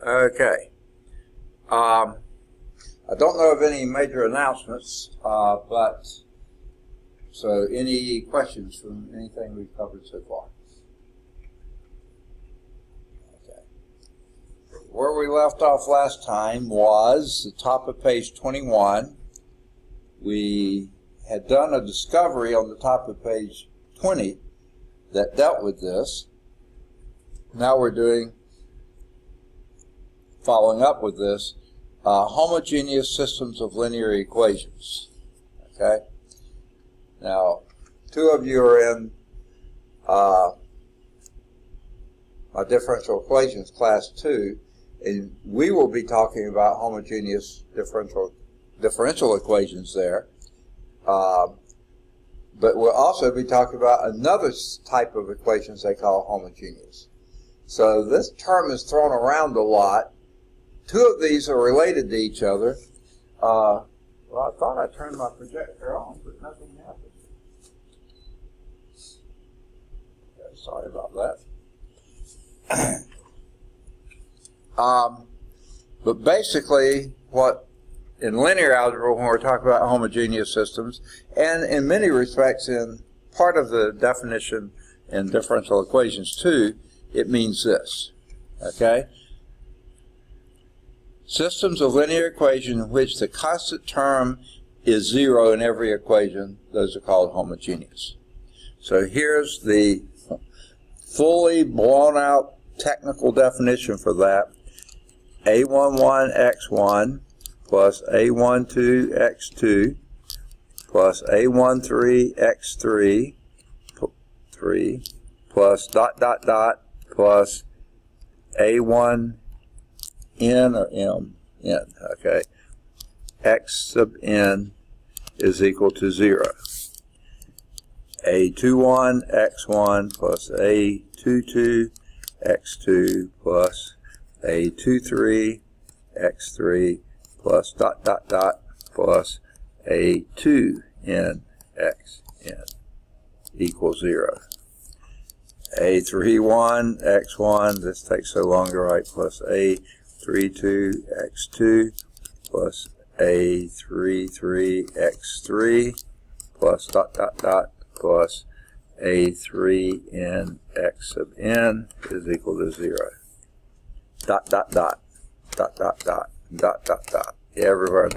Okay. I don't know of any major announcements, but so any questions from anything we've covered so far? Okay. Where we left off last time was the top of page 21. We had done a discovery on the top of page 20 that dealt with this. Now we're following up with this, homogeneous systems of linear equations. Okay? Now, two of you are in my differential equations, class 2, and we will be talking about homogeneous differential equations there. But we'll also be talking about another type of equations they call homogeneous. So this term is thrown around a lot. Two of these are related to each other. Well, I thought I turned my projector on, but nothing happened. Okay, sorry about that. But basically, what in linear algebra, when we're talking about homogeneous systems, and in many respects in part of the definition in differential equations too, it means this, okay? Systems of linear equation in which the constant term is 0 in every equation, those are called homogeneous. So here's the fully blown out technical definition for that. A11x1 plus A12x2 plus A13x3 plus plus A1n or m, n, okay, x sub n is equal to 0. A21x1 plus A22x2 plus A23x3 plus plus A2nxn equals 0. A31x1, this takes so long to write, plus A32x2 plus A33x3 plus plus A3nx sub n is equal to 0. Everywhere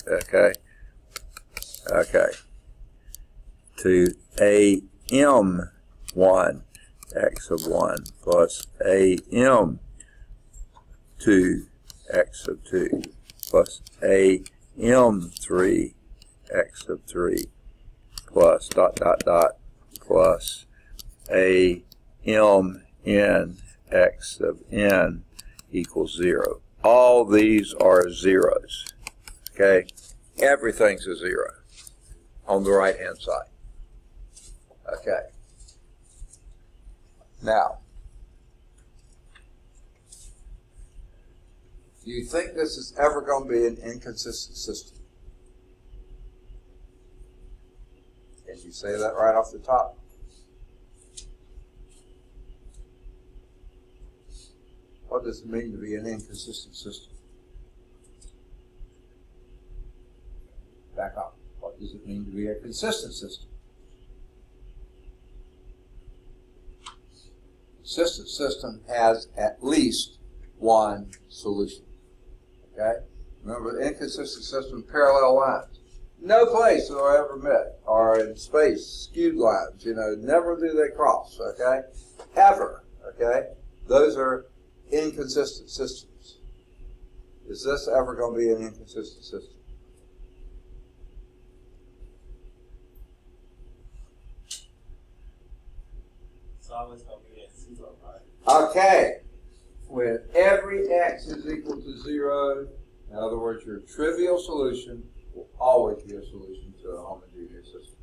okay? Okay. To AM1 x sub 1 plus AM2 x sub 2 plus AM3 x sub 3 plus plus AMN x sub n equals 0. All these are zeros, okay? Everything's a 0 on the right-hand side, okay? Now, do you think this is ever going to be an inconsistent system? Can you say that right off the top? What does it mean to be an inconsistent system? Back up. What does it mean to be a consistent system? A consistent system has at least one solution. Okay? Remember, the inconsistent system, parallel lines. No place will they ever met, or in space, skewed lines. You know, never do they cross. Okay? Ever. Okay? Those are inconsistent systems. Is this ever going to be an inconsistent system? It's always going to be at 0, right? Okay. When every x is equal to 0, in other words, your trivial solution will always be a solution to a homogeneous system.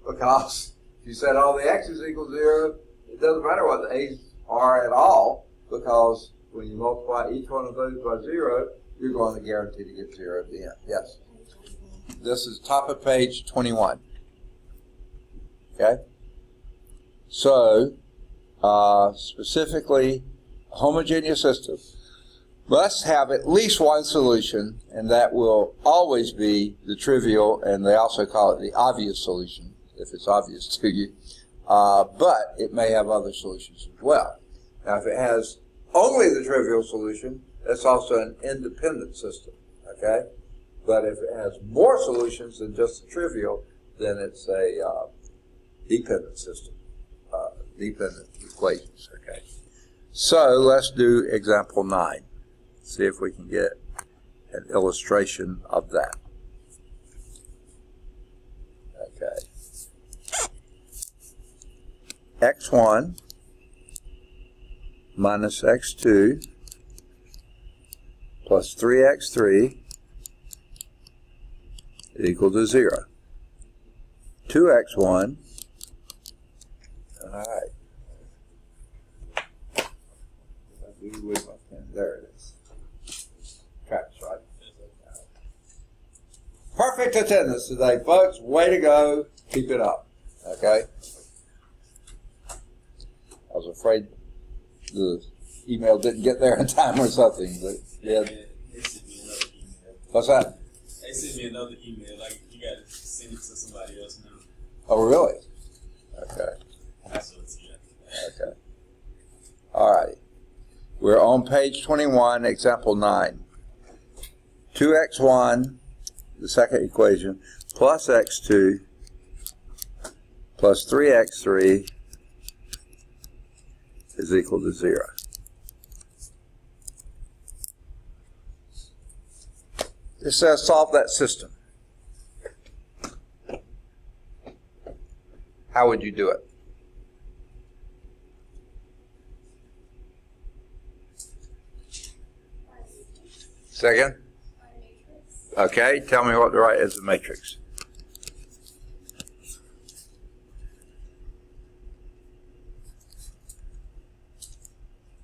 Because if you said all the x's equal 0, it doesn't matter what the a's are at all, because when you multiply each one of those by 0, you're going to guarantee to get 0 at the end. Yes? This is top of page 21. Okay? So, specifically, a homogeneous system must have at least one solution, and that will always be the trivial, and they also call it the obvious solution, if it's obvious to you. But it may have other solutions as well. Now, if it has only the trivial solution, that's also an independent system, okay? But if it has more solutions than just the trivial, then it's a dependent system, dependent equations, okay? So let's do example 9. See if we can get an illustration of that. Okay. x1 minus x2 plus 3x3 is equal to 0. 2x1, all right. There it is. Tracks, right? Perfect attendance today, folks. Way to go. Keep it up. Okay? I was afraid the email didn't get there in time or something, but yeah. They sent me another email. What's that? They sent me another email. Like, you got to send it to somebody else now. Oh, really? Okay. That's what it's Okay. All right. We're on page 21, example 9. 2x1, the second equation, plus x2 plus 3x3 is equal to 0. It says solve that system. How would you do it? Second? Okay, tell me what to write as a matrix.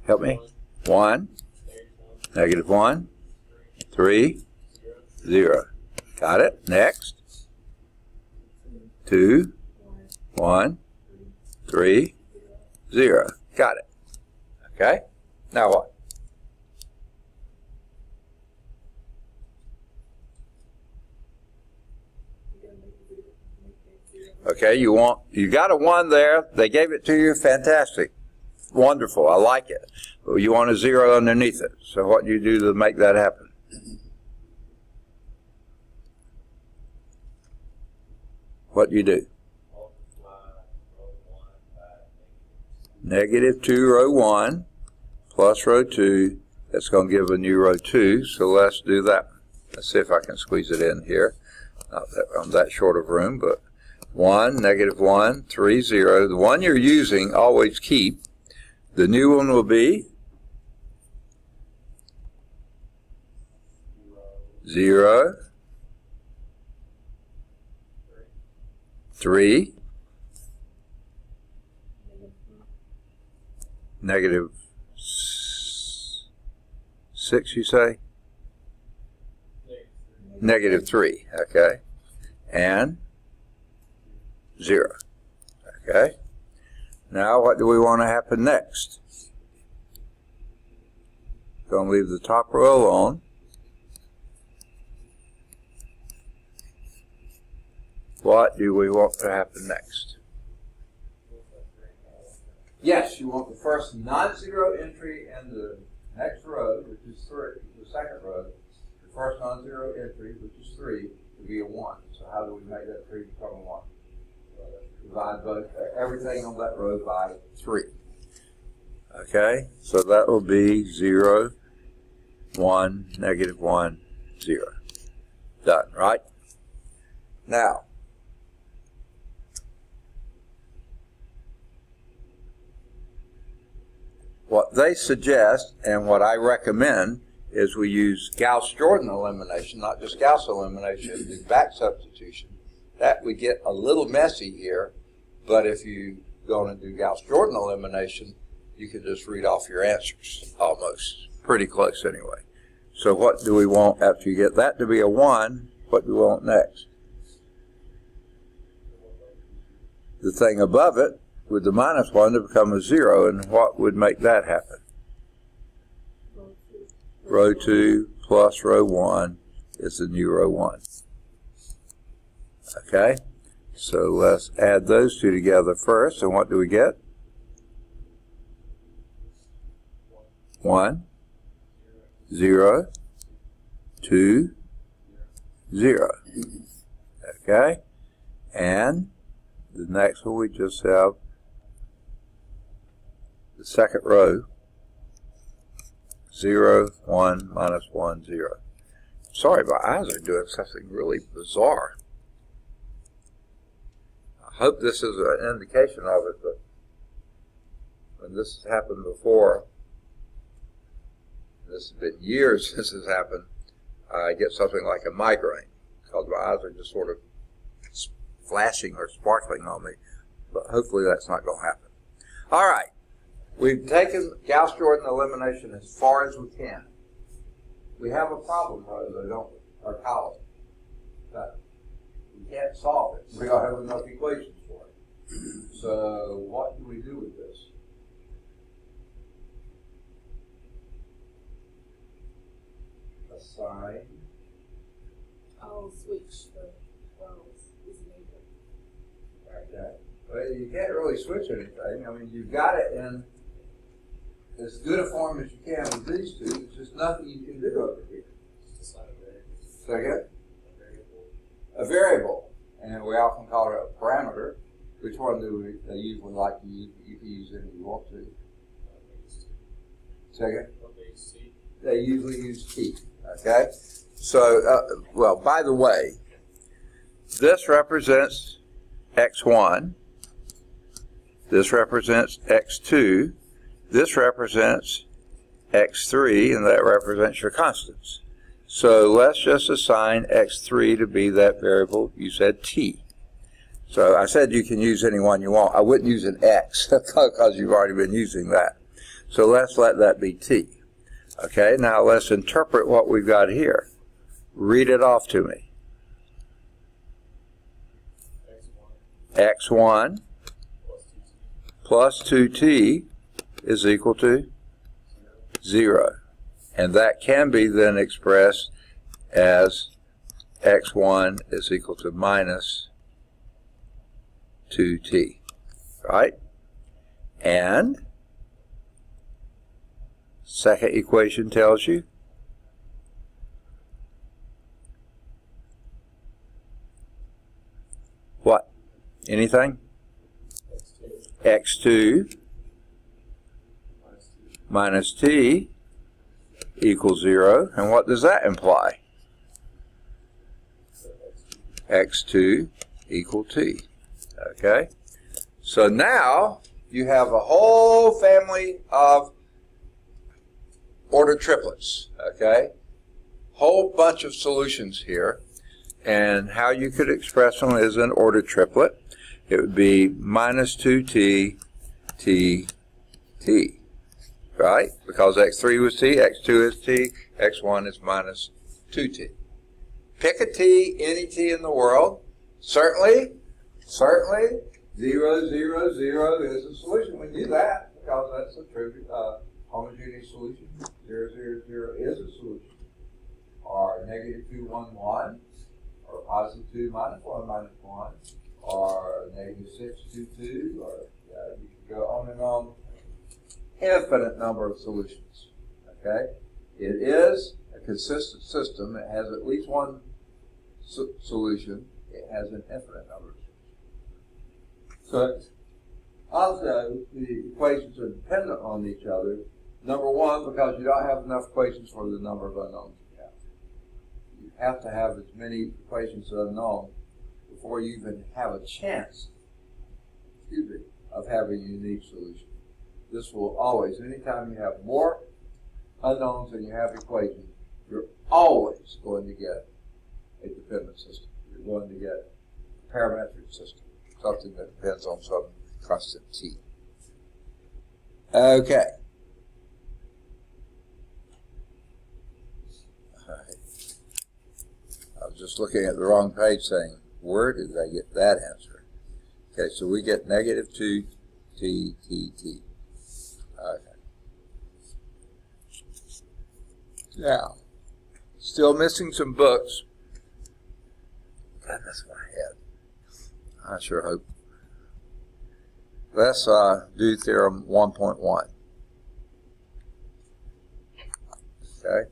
Help me. 1, negative 1, 3, 0. Got it? Next. 2, 1, 3, 0. Got it. Okay? Now what? Okay, you got a 1 there. They gave it to you. Fantastic. Wonderful. I like it. But you want a 0 underneath it. So what do you do to make that happen? What do you do? Negative 2 row 1 plus row 2. That's going to give a new row 2. So let's do that. Let's see if I can squeeze it in here. Not that I'm that short of room, but 1, negative 1, 3, 0. The one you're using, always keep. The new one will be 0, 3, negative 6, you say? Negative 3, okay. And 0. Okay. Now what do we want to happen next? Going to leave the top row alone. What do we want to happen next? Yes, you want the first non-zero entry in the next row, which is 3, the second row. The first non-zero entry, which is 3, to be a 1. So how do we make that 3 become a 1? Divide everything on that row by 3. Okay, so that will be 0, 1, negative 1, 0. Done, right? Now, what they suggest and what I recommend is we use Gauss-Jordan elimination, not just Gauss elimination, do back substitution. That we get a little messy here, but if you're going to do Gauss-Jordan elimination, you can just read off your answers, almost. Pretty close anyway. So what do we want after you get that to be a 1? What do we want next? The thing above it, with the minus 1 to become a 0, and what would make that happen? row 2 plus row 1 is the new row 1. Okay? So let's add those two together first, and what do we get? 1, 0, 2, 0. Okay? And the next one we just have the second row, 0, 1, minus 1, 0. Sorry, my eyes are doing something really bizarre. I hope this is an indication of it, but when this has happened before, this has been years since this happened, I get something like a migraine, because my eyes are just sort of flashing or sparkling on me, but hopefully that's not going to happen. All right, we've taken Gauss-Jordan elimination as far as we can. We have a problem, though, don't we? Our column. But we can't solve it. We don't have enough equations for it. So what do we do with this? Assign. I'll switch the rows. Okay. Well, you can't really switch anything. I mean, you've got it in as good a form as you can with these two. There's just nothing you can do over here. Second? A variable. And we often call it a parameter. Which one do they usually like to use? You can use any you want to. Second? They usually use t. Okay? So, well, by the way, this represents x1. This represents x2. This represents x3, and that represents your constants. So let's just assign x3 to be that variable. You said t. So I said you can use any one you want. I wouldn't use an x because you've already been using that. So let's let that be t. Okay, now let's interpret what we've got here. Read it off to me. x1 plus 2t is equal to 0. And that can be then expressed as x1 is equal to minus 2t. Right? And second equation tells you what? Anything? x2 minus t equals 0. And what does that imply? x2 equal t. Okay? So now you have a whole family of ordered triplets. Okay? Whole bunch of solutions here. And how you could express them is an ordered triplet. It would be minus 2t, t, t. Right? Because x3 was t, x2 is t, x1 is minus 2t. Pick a t, any t in the world. Certainly, 0, 0, 0 is a solution. We knew that because that's a homogeneous solution. 0, 0, 0 is a solution. Or negative 2, 1, 1. Or positive 2, minus 1, minus 1. Or negative 6, 2, 2. Or you can go on and on. Infinite number of solutions. Okay? It is a consistent system. It has at least one solution. It has an infinite number of solutions. So, also, the equations are dependent on each other. Number one, because you don't have enough equations for the number of unknowns you have. You have to have as many equations as unknown before you even have a chance, of having a unique solution. This will always, anytime you have more unknowns than you have equations, you're always going to get a dependent system. You're going to get a parametric system, something that depends on some constant t. Okay. All right. I was just looking at the wrong page saying, where did I get that answer? Okay, so we get negative 2 t, t, t. Okay. Now, still missing some books. Goodness, my head. I sure hope. Let's do theorem 1.1. Okay.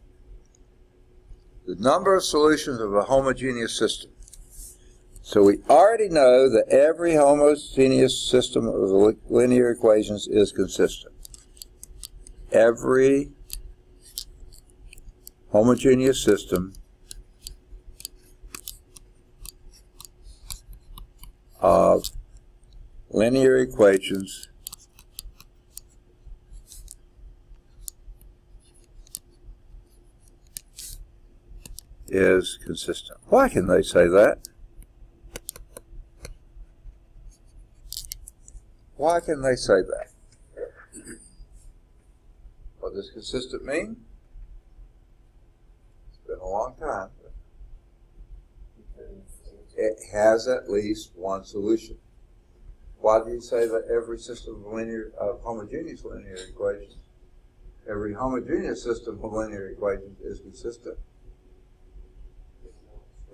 The number of solutions of a homogeneous system. So we already know that every homogeneous system of linear equations is consistent. Every homogeneous system of linear equations is consistent. Why can they say that? Why can they say that? What does consistent mean? It's been a long time. It has at least one solution. Why do you say that every system of homogeneous linear equations, every homogeneous system of linear equations is consistent?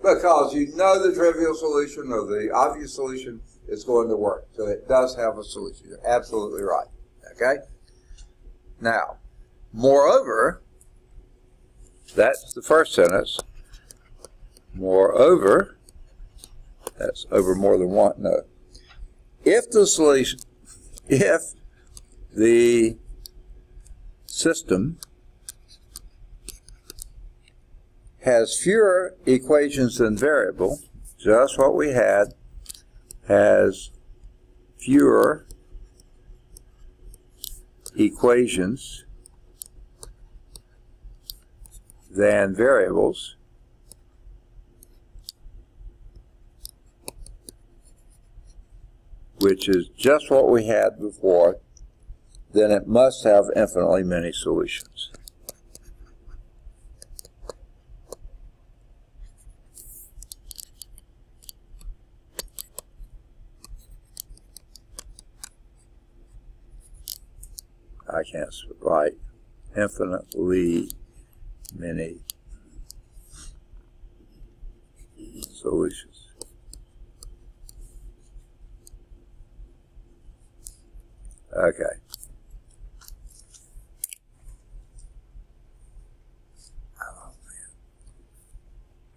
Because you know the trivial solution or the obvious solution is going to work. So it does have a solution. You're absolutely right. Okay? Now, moreover, that's the first sentence. Moreover, that's over more than one. No. If the system has fewer equations than variable, just what we had, has fewer equations than variables, which is just what we had before, then it must have infinitely many solutions. I can't write infinitely many solutions. Okay.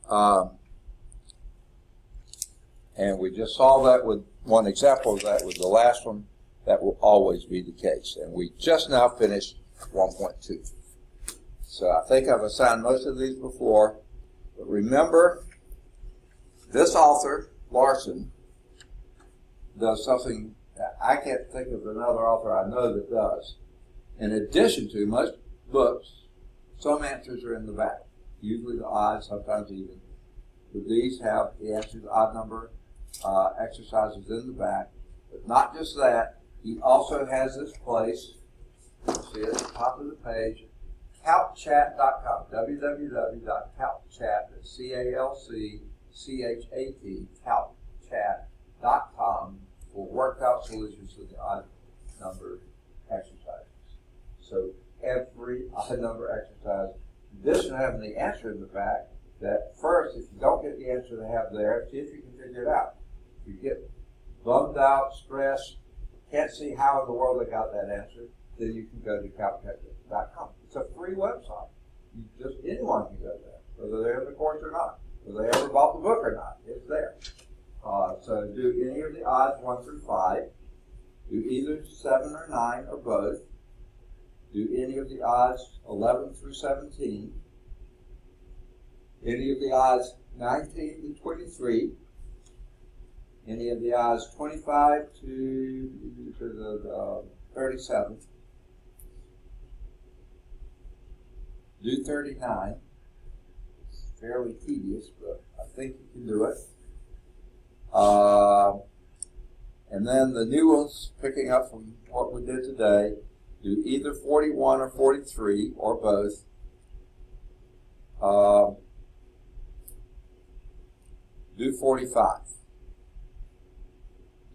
Oh, man. And we just saw that with one example of that with the last one. That will always be the case. And we just now finished 1.2. So I think I've assigned most of these before. But remember, this author, Larson, does something that I can't think of another author I know that does. In addition to most books, some answers are in the back. Usually the odd, sometimes even. But these have the answers, odd number exercises in the back. But not just that. He also has this place, see it at the top of the page, calcchat.com, www.calcchat, C-A-L-C-C-H-A-T, calcchat.com for worked out solutions to the odd number exercises. So every odd number exercise, this should have the answer in the back, that first, if you don't get the answer they have there, see if you can figure it out. If you get bummed out, stressed, can't see how in the world they got that answer, then you can go to calcchat.com. It's a free website. Anyone can go there, whether they're in the course or not, whether they ever bought the book or not. It's there. So do any of the odds 1 through 5. Do either 7 or 9 or both. Do any of the odds 11 through 17. Any of the odds 19 to 23. Any of the odds 25 to the 37. Do 39. It's fairly tedious, but I think you can do it. And then the new ones, picking up from what we did today, do either 41 or 43 or both. Do 45.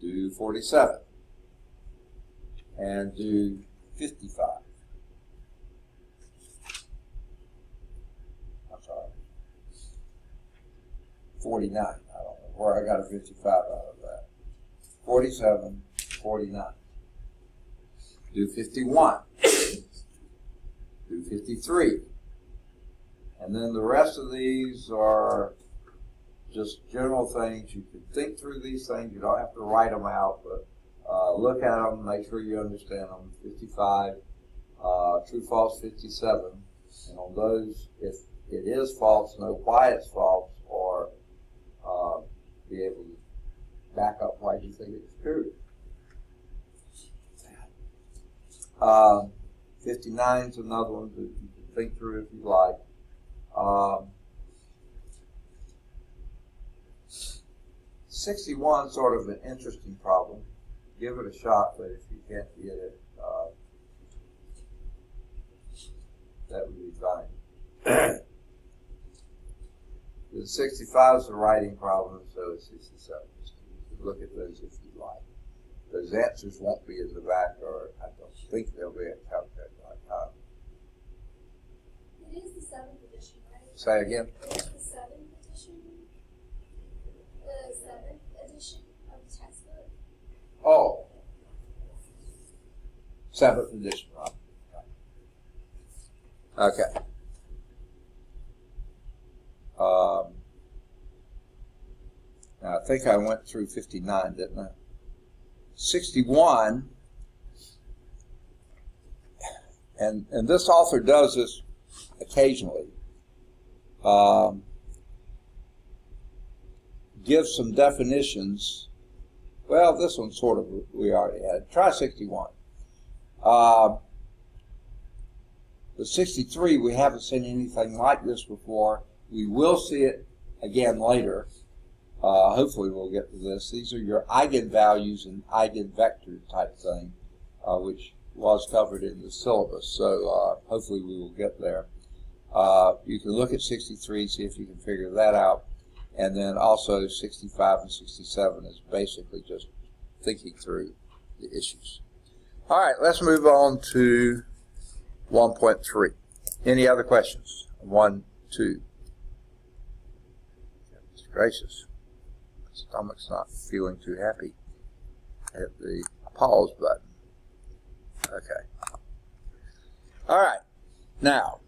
Do 47. And do 55. 49. I don't know where I got a 55 out of that. 47, 49. Do 51. Do 53. And then the rest of these are just general things. You can think through these things. You don't have to write them out, but look at them, make sure you understand them. 55, true, false, 57. And on those, if it is false, know why it's false, or be able to back up why you think it's true. 59 is another one that you can think through if you like. 61 is sort of an interesting problem. Give it a shot, but if you can't get it, that would be fine. The 65 is a writing problem, so is 67. You can look at those if you like. Those answers won't be in the back, or I don't think they'll be at calculator.com. It is the 7th edition, right? Say again? It is the 7th edition. The 7th edition of the textbook. Oh. 7th edition, right? Okay. Now I think I went through 59, didn't I? 61, and this author does this occasionally, gives some definitions. Well, this one sort of we already had. Try 61. The 63, we haven't seen anything like this before. We will see it again later. Hopefully we'll get to this. These are your eigenvalues and eigenvector type thing, which was covered in the syllabus. So hopefully we will get there. You can look at 63, see if you can figure that out. And then also 65 and 67 is basically just thinking through the issues. All right, let's move on to 1.3. Any other questions? 1, 2. Goodness gracious. My stomach's not feeling too happy. Hit the pause button. Okay. All right. Now,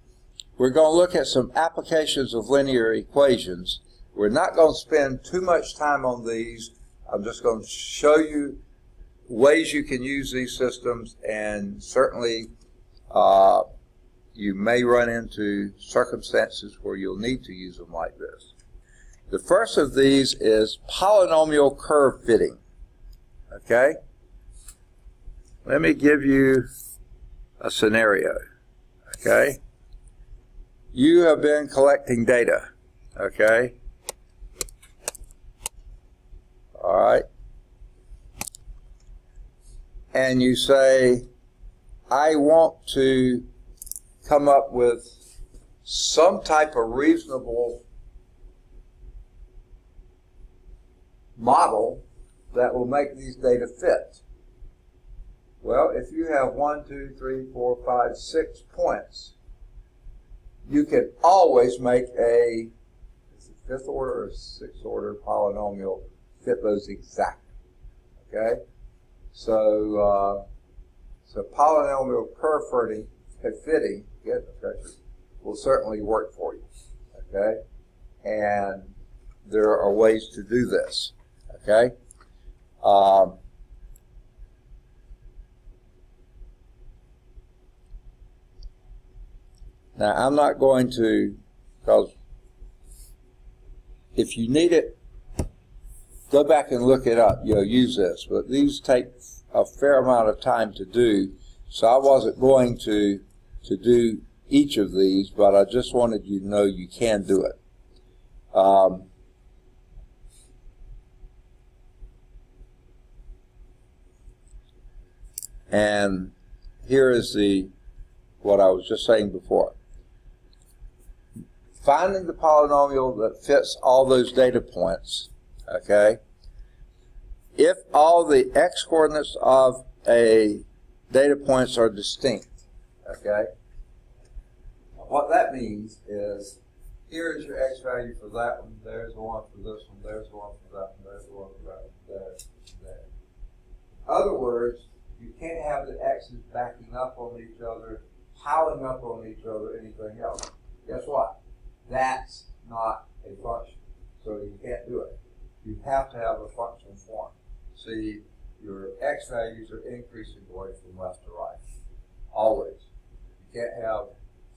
we're going to look at some applications of linear equations. We're not going to spend too much time on these. I'm just going to show you ways you can use these systems, and certainly you may run into circumstances where you'll need to use them like this. The first of these is polynomial curve fitting. Okay? Let me give you a scenario. Okay? You have been collecting data. Okay? All right? And you say, I want to come up with some type of reasonable model that will make these data fit. Well, if you have 1, 2, 3, 4, 5, 6 points, you can always make a fifth order or sixth order polynomial fit those exactly. Okay? So polynomial curve fitting will certainly work for you. Okay? And there are ways to do this. Okay? Now, I'm not going to, because if you need it, go back and look it up. Use this. But these take a fair amount of time to do, so I wasn't going to do each of these, but I just wanted you to know you can do it. And here is what I was just saying before. Finding the polynomial that fits all those data points, okay? If all the x-coordinates of a data points are distinct, okay? What that means is here is your x value for that one, there's the one for this one, there's the one for that one, there's the one for that one, there, there. In other words, you can't have the x's backing up on each other, piling up on each other, anything else. Guess what? That's not a function, so you can't do it. You have to have a functional form. See, your x values are increasing going from left to right, always. You can't have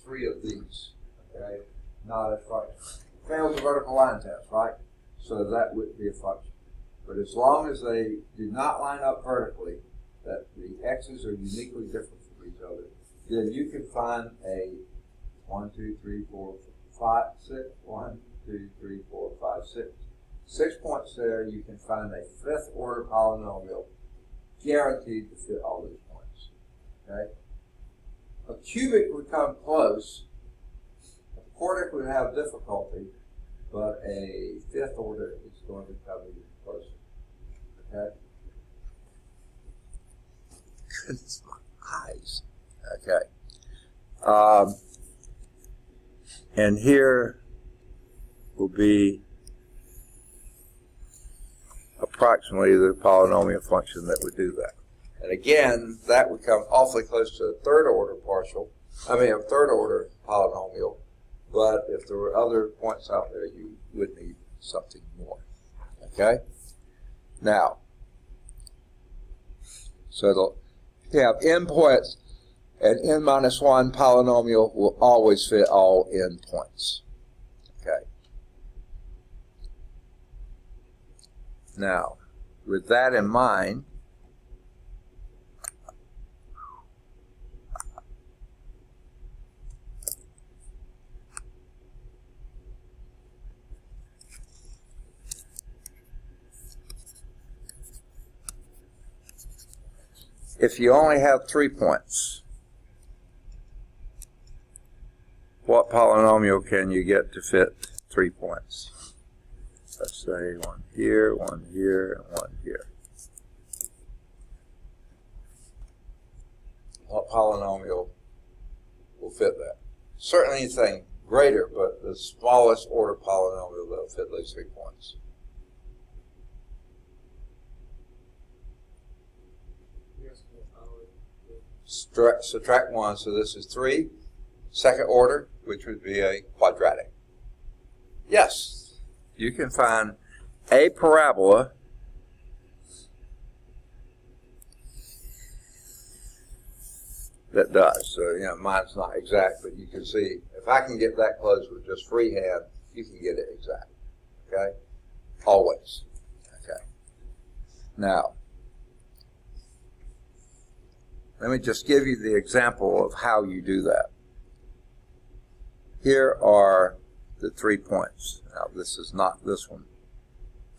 three of these, okay? Not a function. Fails the vertical line test, right? So that would be a function. But as long as they do not line up vertically, that the x's are uniquely different from each other, then you can find a 1, 2, 3, 4, 5, 6, 1, 2, 3, 4, 5, 6. 6 points there, you can find a fifth order polynomial guaranteed to fit all these points. Okay? A cubic would come close. A quartic would have difficulty, but a fifth order is going to come even closer. Okay? Goodness, my eyes. Okay. And here will be approximately the polynomial function that would do that. And again, that would come awfully close to a third order polynomial, but if there were other points out there, you would need something more. Okay? Now, so you have n points, and n minus 1 polynomial will always fit all n points. Okay? Now, with that in mind, if you only have 3 points, what polynomial can you get to fit 3 points? Let's say one here, and one here. What polynomial will fit that? Certainly anything greater, but the smallest order polynomial that will fit those 3 points. Subtract 1, so this is 3. Second order, which would be a quadratic. Yes. You can find a parabola that does. So, mine's not exact, but you can see, if I can get that close with just freehand, you can get it exact. Okay? Always. Okay. Now, let me just give you the example of how you do that. Here are the 3 points. Now, this is not this one.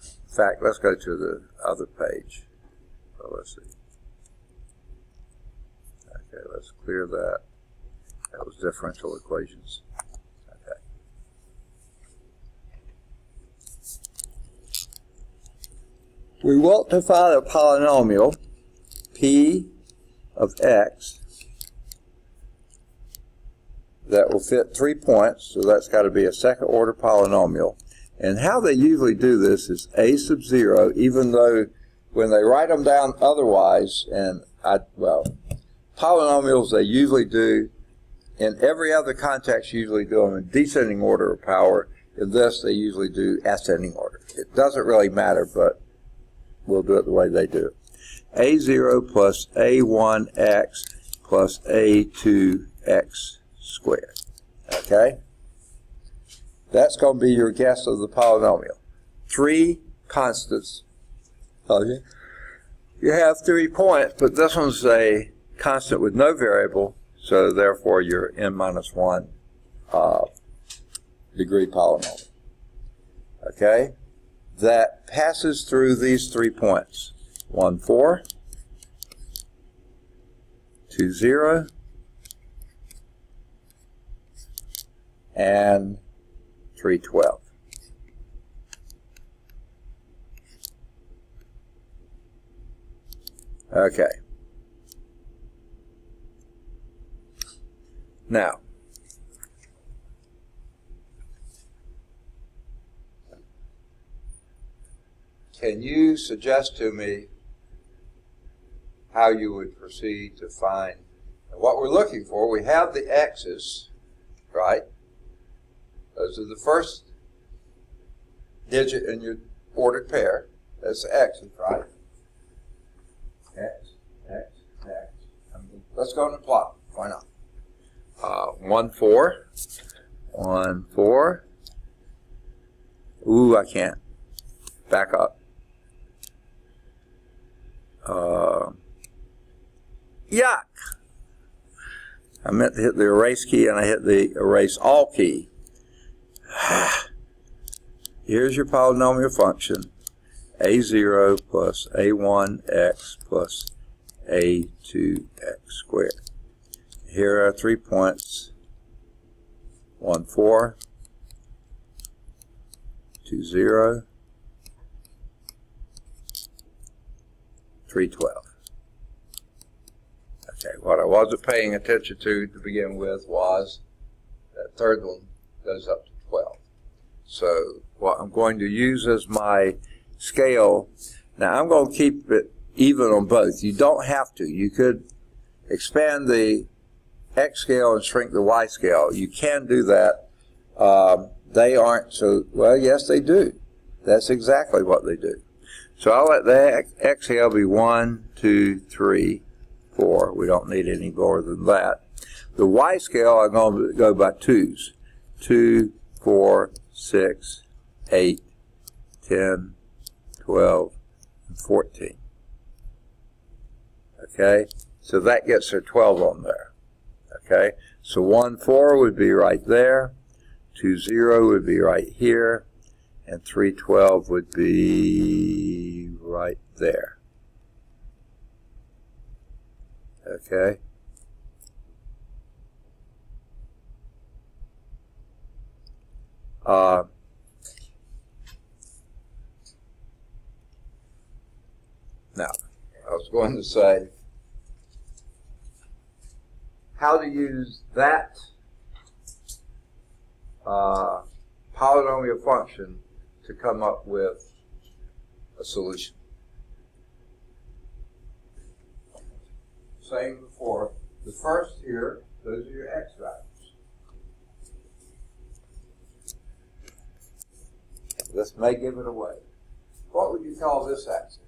In fact, let's go to the other page. So let's see. Okay, let's clear that. That was differential equations. Okay. We want to find a polynomial, p of x, that will fit 3 points, so that's got to be a second order polynomial. And how they usually do this is a sub 0, even though when they write them down otherwise, polynomials they usually do, in every other context usually do them in descending order of power. In this they usually do ascending order. It doesn't really matter, but we'll do it the way they do it. A0 plus A1x plus A2x squared. Okay? That's going to be your guess of the polynomial. 3 constants. Okay. You have 3 points, but this one's a constant with no variable, so therefore your n minus 1 degree polynomial. Okay? That passes through these 3 points. 1, 4, 2, 0, and 3, 12. Okay. Now, can you suggest to me how you would proceed to find what we're looking for? We have the x's, right? Those are the first digit in your ordered pair. That's the x's, right? X, X, X. Let's go on the plot. Why not? 1, 4. 1, 4. Ooh, I can't. Back up. Yuck! I meant to hit the erase key and I hit the erase all key. Here's your polynomial function. A0 plus A1x plus A2x squared. Here are 3 points. 1, 4. 2, 0. 3, 12. Okay, what I wasn't paying attention to begin with was that third one goes up to 12. So what I'm going to use as my scale, now I'm going to keep it even on both. You don't have to. You could expand the X scale and shrink the Y scale. You can do that. They aren't so, well, yes, they do. That's exactly what they do. So I'll let the X scale be 1, 2, 3, 4. We don't need any more than that. The Y scale, I'm going to go by 2s. 2, 4, 6, 8, 10, 12, and 14. Okay? So that gets their 12 on there. Okay? So 1, 4 would be right there. 2, 0 would be right here. And 3, 12 would be right there. Okay? Now, I was going to say how to use that polynomial function to come up with a solution. Same before. The first here, those are your x values. This may give it away. What would you call this axis?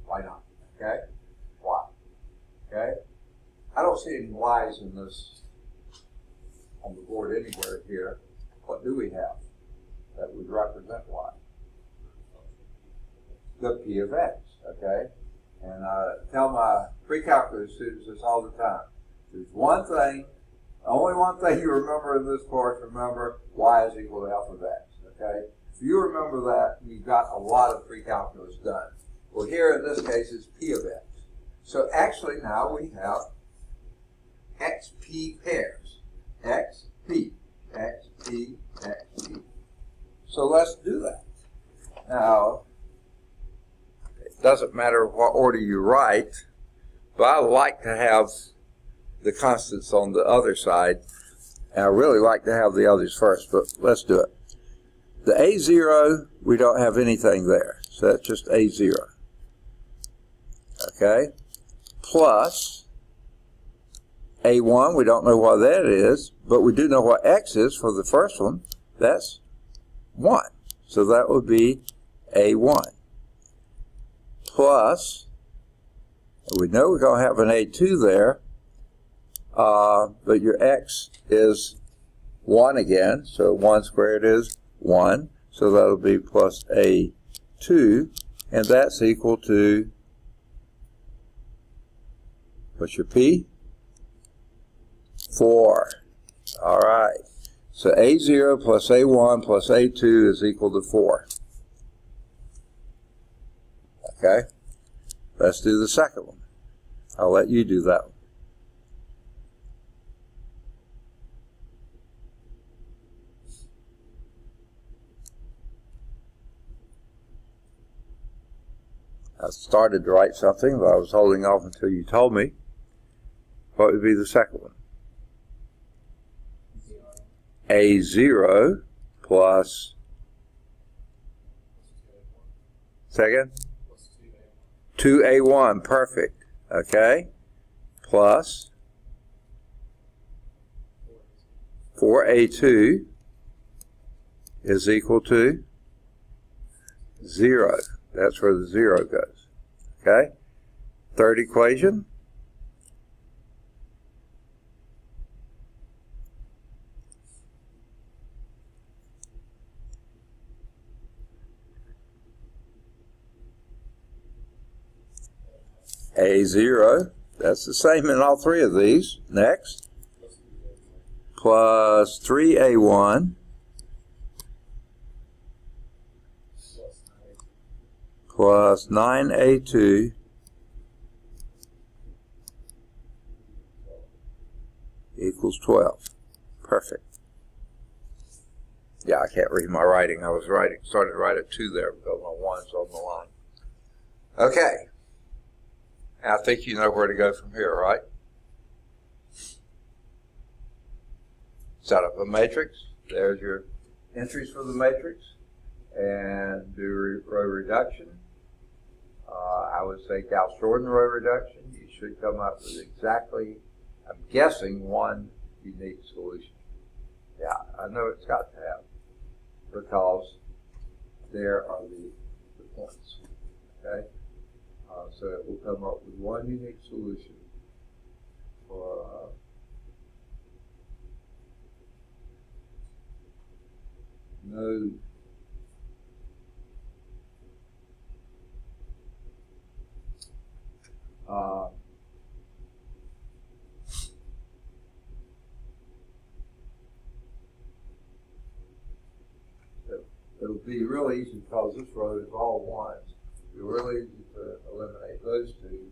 Why not? Okay? Why? Okay? I don't see any y's in this on the board anywhere here. What do we have that would represent y? The p of x, okay? And I tell my pre-calculus students this all the time. There's one thing, only one thing you remember in this course, remember y is equal to f of x, okay? If you remember that, you've got a lot of pre-calculus done. Well, here in this case, it's p of x. So actually now we have xp pairs. xp, xp, xp. So let's do that. Now, it doesn't matter what order you write, but I like to have the constants on the other side, and I really like to have the others first, but let's do it. The A0, we don't have anything there, so that's just A0. Okay? Plus A1, we don't know what that is, but we do know what X is for the first one. That's 1. So that would be A1. Plus, we know we're going to have an A2 there, but your X is 1 again, so 1 squared is 1. So that'll be plus A2, and that's equal to, what's your P? 4. All right. So A0 plus A1 plus A2 is equal to 4. Okay? Let's do the second one. I'll let you do that one. I started to write something, but I was holding off until you told me. What would be the second one? A0 plus Second? 2A1, perfect. Okay? Plus 4A2 is equal to 0. That's where the 0 goes. Okay? Third equation. A0, that's the same in all three of these. Next, plus 3A1 plus 9A2 equals 12. Perfect. Yeah, I can't read my writing. I was started to write a 2 there because my 1's on the line. Okay. I think you know where to go from here, right? Set up a matrix. There's your entries for the matrix. And do row reduction. I would say Gauss-Jordan row reduction. You should come up with exactly, I'm guessing, one unique solution. Yeah, I know it's got to have, because there are the points. Okay? So it will come up with one unique solution for node it'll be real easy because this row is all ones. It'll be really easy to eliminate those two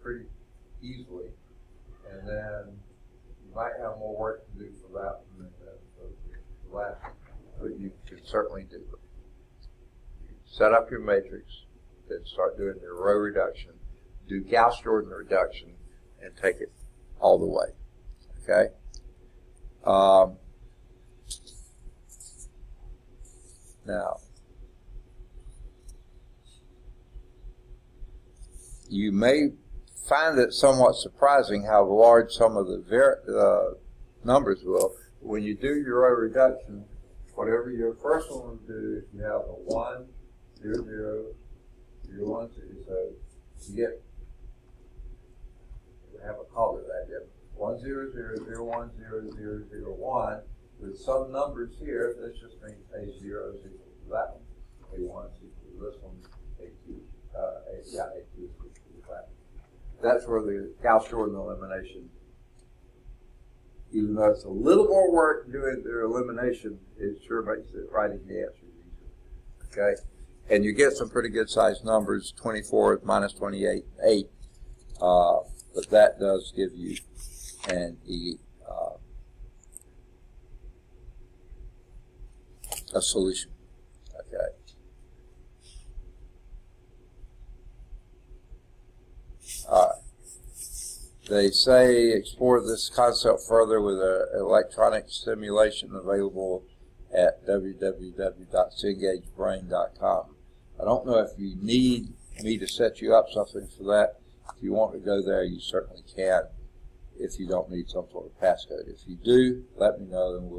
pretty easily, and then you might have more work to do for that one than the last one, but you can certainly do it. You set up your matrix, then start doing your row reduction, do Gauss-Jordan reduction, and take it all the way. Okay? Now, you may find it somewhat surprising how large some of the numbers will. When you do your row reduction, whatever your first one will do, if you have a 1, 0, 0, 0, 1, 2, so you get, we have a color that you have 1, 0, 0, 0, 1, 0, 0, 0, 1. With some numbers here, this just means A0 is equal to that one. A1 is equal to this one. A2, A2 is equal to that. That's where the Gauss-Jordan elimination, even though it's a little more work doing their elimination, it sure makes it writing the answers easier. Okay? And you get some pretty good sized numbers, 24 minus 28, 8. But that does give you a solution. Okay. All right. They say explore this concept further with an electronic simulation available at www.cengagebrain.com. I don't know if you need me to set you up something for that. If you want to go there, you certainly can, if you don't need some sort of passcode. If you do, let me know, and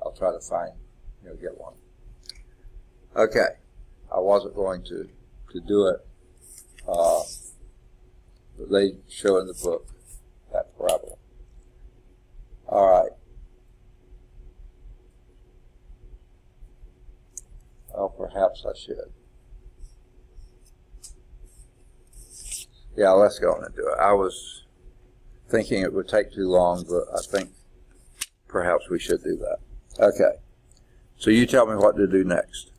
I'll try to find, get one. Okay, I wasn't going to do it, but they show in the book that parabola. All right. Oh, perhaps I should. Yeah, let's go on and do it. I was thinking it would take too long, but I think perhaps we should do that. Okay. So you tell me what to do next.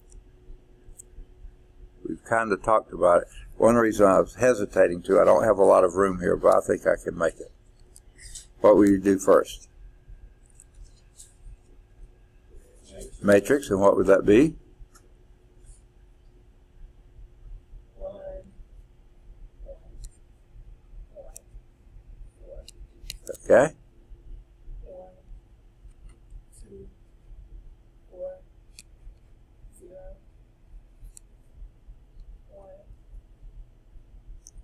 We've kind of talked about it. One reason I was hesitating I don't have a lot of room here, but I think I can make it. What will you do first? Matrix, and what would that be? Okay. 1, 2, 4, 0, 1,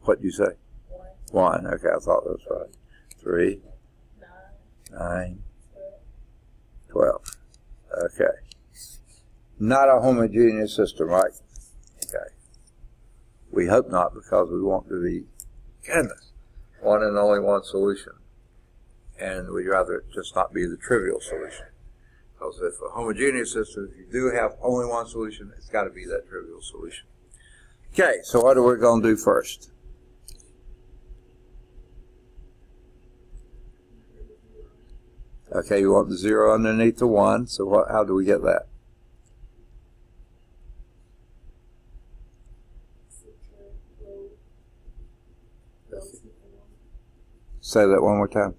What did you say? 1. Okay, I thought that was right. 3, 9, 12. Okay. Not a homogeneous system, right? Okay. We hope not, because we want to be, goodness, one and only one solution. And we'd rather it just not be the trivial solution. Because if a homogeneous system, if you do have only one solution, it's got to be that trivial solution. Okay, so what are we going to do first? Okay, you want the 0 underneath the 1, so how do we get that? Say that one more time.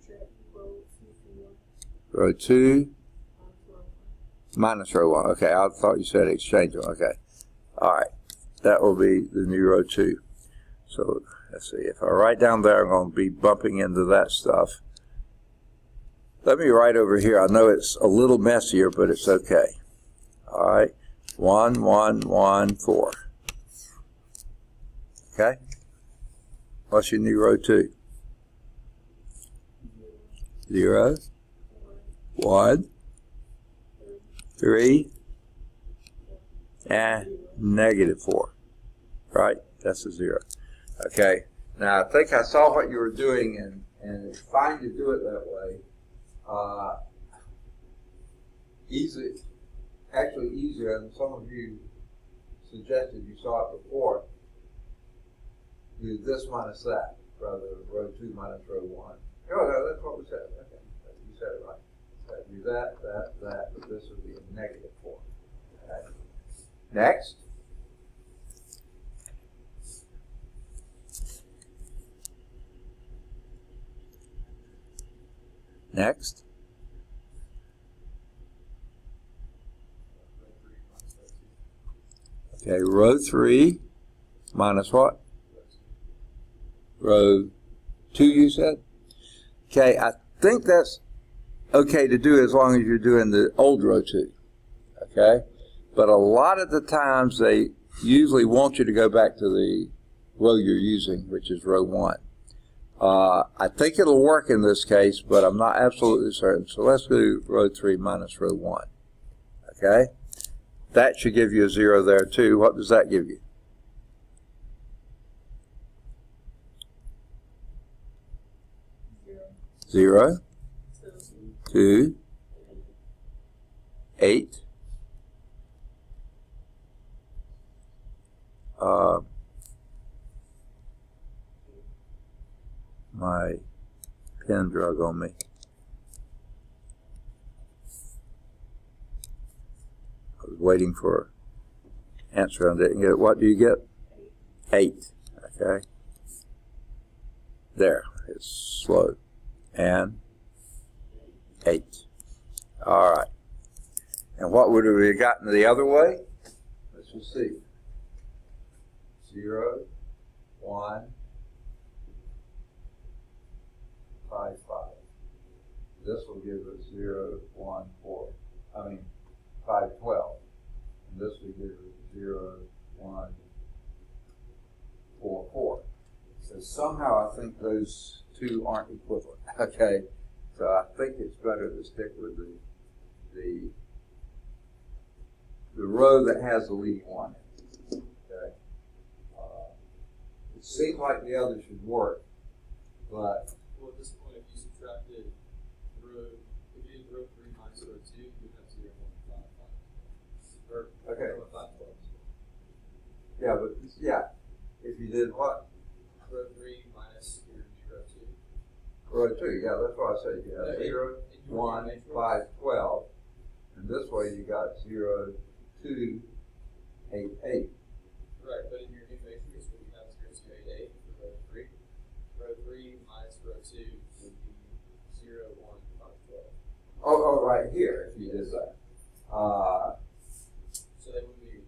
Row 2 minus row 1. Okay, I thought you said exchange them. Okay. All right. That will be the new row 2. So let's see. If I write down there, I'm going to be bumping into that stuff. Let me write over here. I know it's a little messier, but it's okay. All right. 1, 1, 1, 4. Okay. What's your new row 2? 0, 1, 3, and negative 4. Right? That's a 0. Okay. Now, I think I saw what you were doing, and it's fine to do it that way. Easy, actually easier, and some of you suggested you saw it before. Do this minus that, rather than row 2 minus row 1. Oh, no, that's what we said. Okay, you said it right. So do that, but this would be a negative 4. Okay. Next. Next. Okay, row 3 minus what? Row 2, you said? Okay, I think that's okay to do as long as you're doing the old row 2. Okay? But a lot of the times they usually want you to go back to the row you're using, which is row 1. I think it'll work in this case, but I'm not absolutely certain. So let's do row 3 minus row 1. Okay? That should give you a 0 there too. What does that give you? 0, 2, 8. My pen drug on me. I was waiting for an answer and didn't get it. What do you get? 8. Okay. There. It's slow. And 8. All right. And what would we have gotten the other way? Let's just see. 0, 1, 5, 5. This will give us 0, 1, 4. 5, 12. And this will give us 0, 1, 4, 4. So somehow I think those two aren't equivalent. Okay. So I think it's better to stick with the row that has the leading 1. Okay. It seems like the other should work, but Well, at this point, if you subtracted row, if you did row 3 minus row 2, you'd have 0, 1, 5, 5. Or okay. 5, 12. Yeah, but yeah, if you did what? Row 3 minus your new row 2. Row 2, yeah, that's what I said. You have 0, 1, 5, 12. And this way you got 0, 2, 8, 8. Right, but in your new matrix, would you have 0, 2, 8, 8 for row 3? Row 3 minus row 2 would be 0, 1, 5, 12. Oh, right here, if you did that. So they would be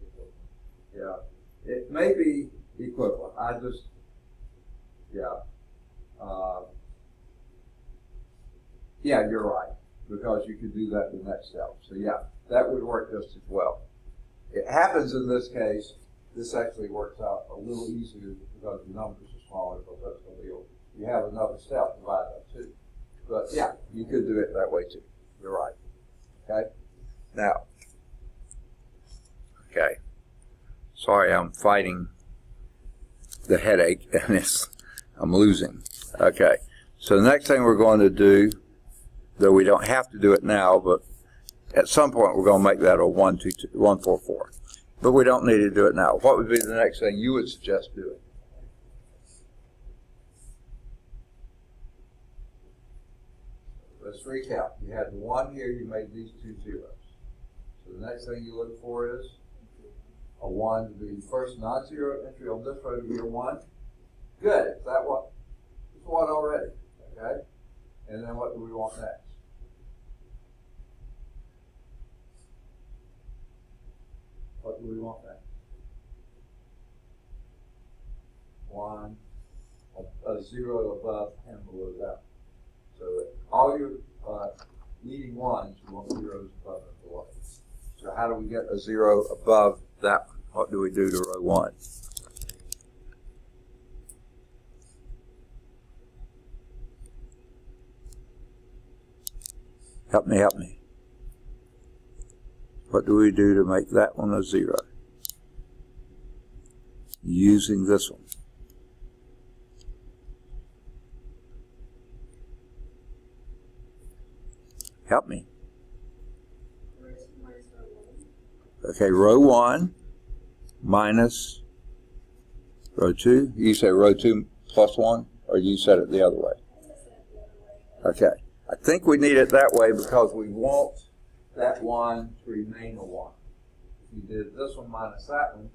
equivalent. Yeah, it may be equivalent. Yeah, you're right, because you could do that in the next step. So yeah, that would work just as well. It happens in this case this actually works out a little easier because the numbers are smaller, because that's going to be, you have another step divided by 2. But yeah, you could do it that way too. You're right. Okay? Now, okay. Sorry, I'm fighting the headache and I'm losing. Okay. So the next thing we're going to do, though we don't have to do it now, but at some point we're going to make that a 1, 2, 2, 1, 4, 4. But we don't need to do it now. What would be the next thing you would suggest doing? Let's recap. You had the 1 here, you made these 2 zeros. So the next thing you look for is a 1 to be the first non-zero entry on this row to be a 1. Good. Is that what? It's 1 already. Okay? And then what do we want next? What do we want next? 1, a 0 above and below that. So all your leading ones, you want zeros above and below. So how do we get a 0 above that one? What do we do to row 1? Help me, help me. What do we do to make that one a 0? Using this one. Help me. Okay, row 1 minus row 2. You say row 2 plus 1, or you said it the other way? Okay. I think we need it that way because we want that 1 to remain a 1. If you did this one minus that one,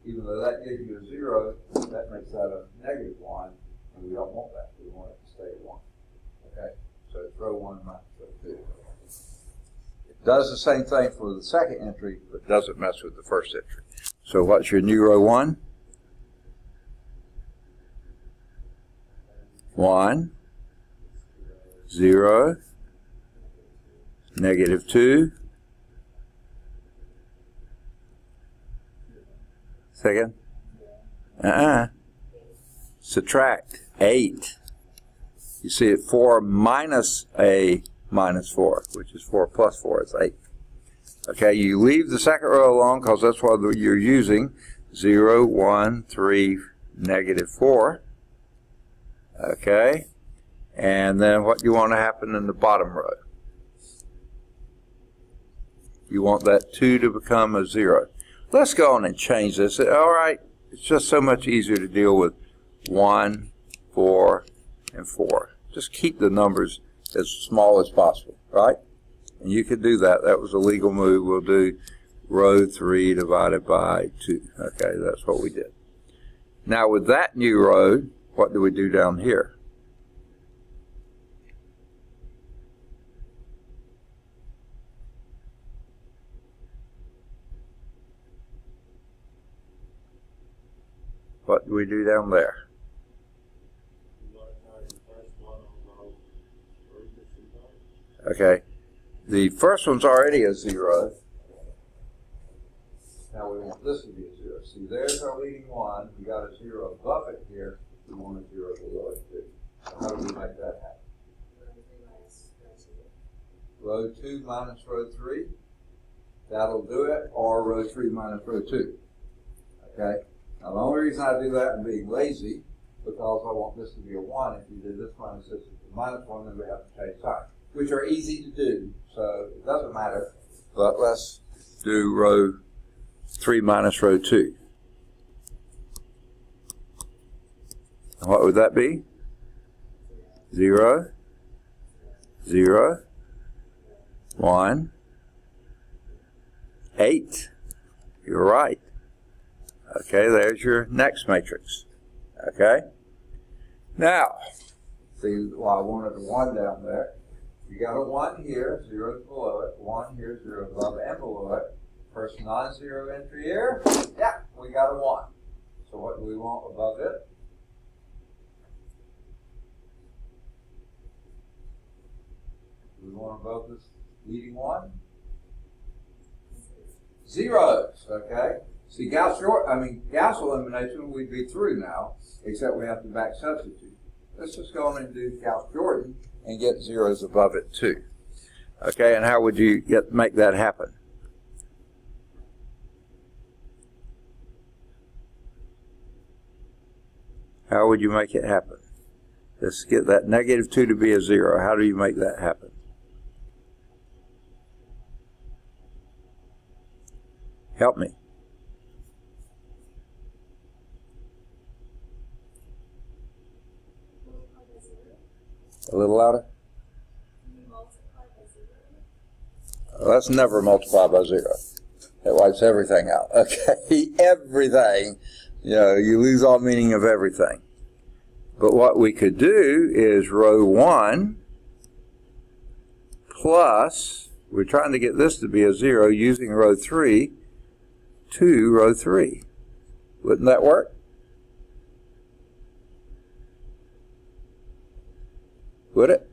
even though that gives you a 0, that makes that a negative 1, and we don't want that. We want it to stay a 1. Okay? So it's row 1 minus row 2. It does the same thing for the second entry, but doesn't mess with the first entry. So what's your new row 1? 1, 0, negative 2, second, subtract 8. You see it 4 minus a minus 4, which is 4 plus 4 is 8. Okay, you leave the second row alone because that's what you're using. 0, 1, 3, negative 4. Okay, and then what do you want to happen in the bottom row? You want that 2 to become a 0. Let's go on and change this. All right, it's just so much easier to deal with 1, 4, and 4. Just keep the numbers as small as possible, right? And you could do that. That was a legal move. We'll do row 3 divided by 2. Okay, that's what we did. Now with that new row, what do we do down here? What do we do down there? Okay, the first one's already a 0. Now we want this to be a 0. See, there's our leading 1. We got a 0 above it here. We want a 0 below it too. So how do we make that happen? Row 2 minus row 3. That'll do it, or row 3 minus row 2. Okay? Now the only reason I do that and being lazy, because I want this to be a 1. If you did this minus this is a minus 1, then we have to change sign, which are easy to do, so it doesn't matter. But let's do row 3 minus row 2. And what would that be? 0, 0, 1, 8. You're right. Okay, there's your next matrix. Okay? Now, see, well, I wanted a 1 down there. You got a 1 here, 0 below it, 1 here, 0 above and below it. First non-zero entry here, yeah, we got a 1. So what do we want above it? We want above this leading 1? Zeros, okay? See, Gauss elimination, we'd be through now, except we have to back substitute. Let's just go on and do Gauss-Jordan and get zeros above it too. Okay, and how would you make that happen? How would you make it happen? Let's get that -2 to be a 0. How do you make that happen? Help me. A little louder? Let's never multiply by 0. That wipes everything out. Okay, everything. You know, you lose all meaning of everything. But what we could do is row 1 plus, we're trying to get this to be a 0 using row 3 to row 3. Wouldn't that work? Would it?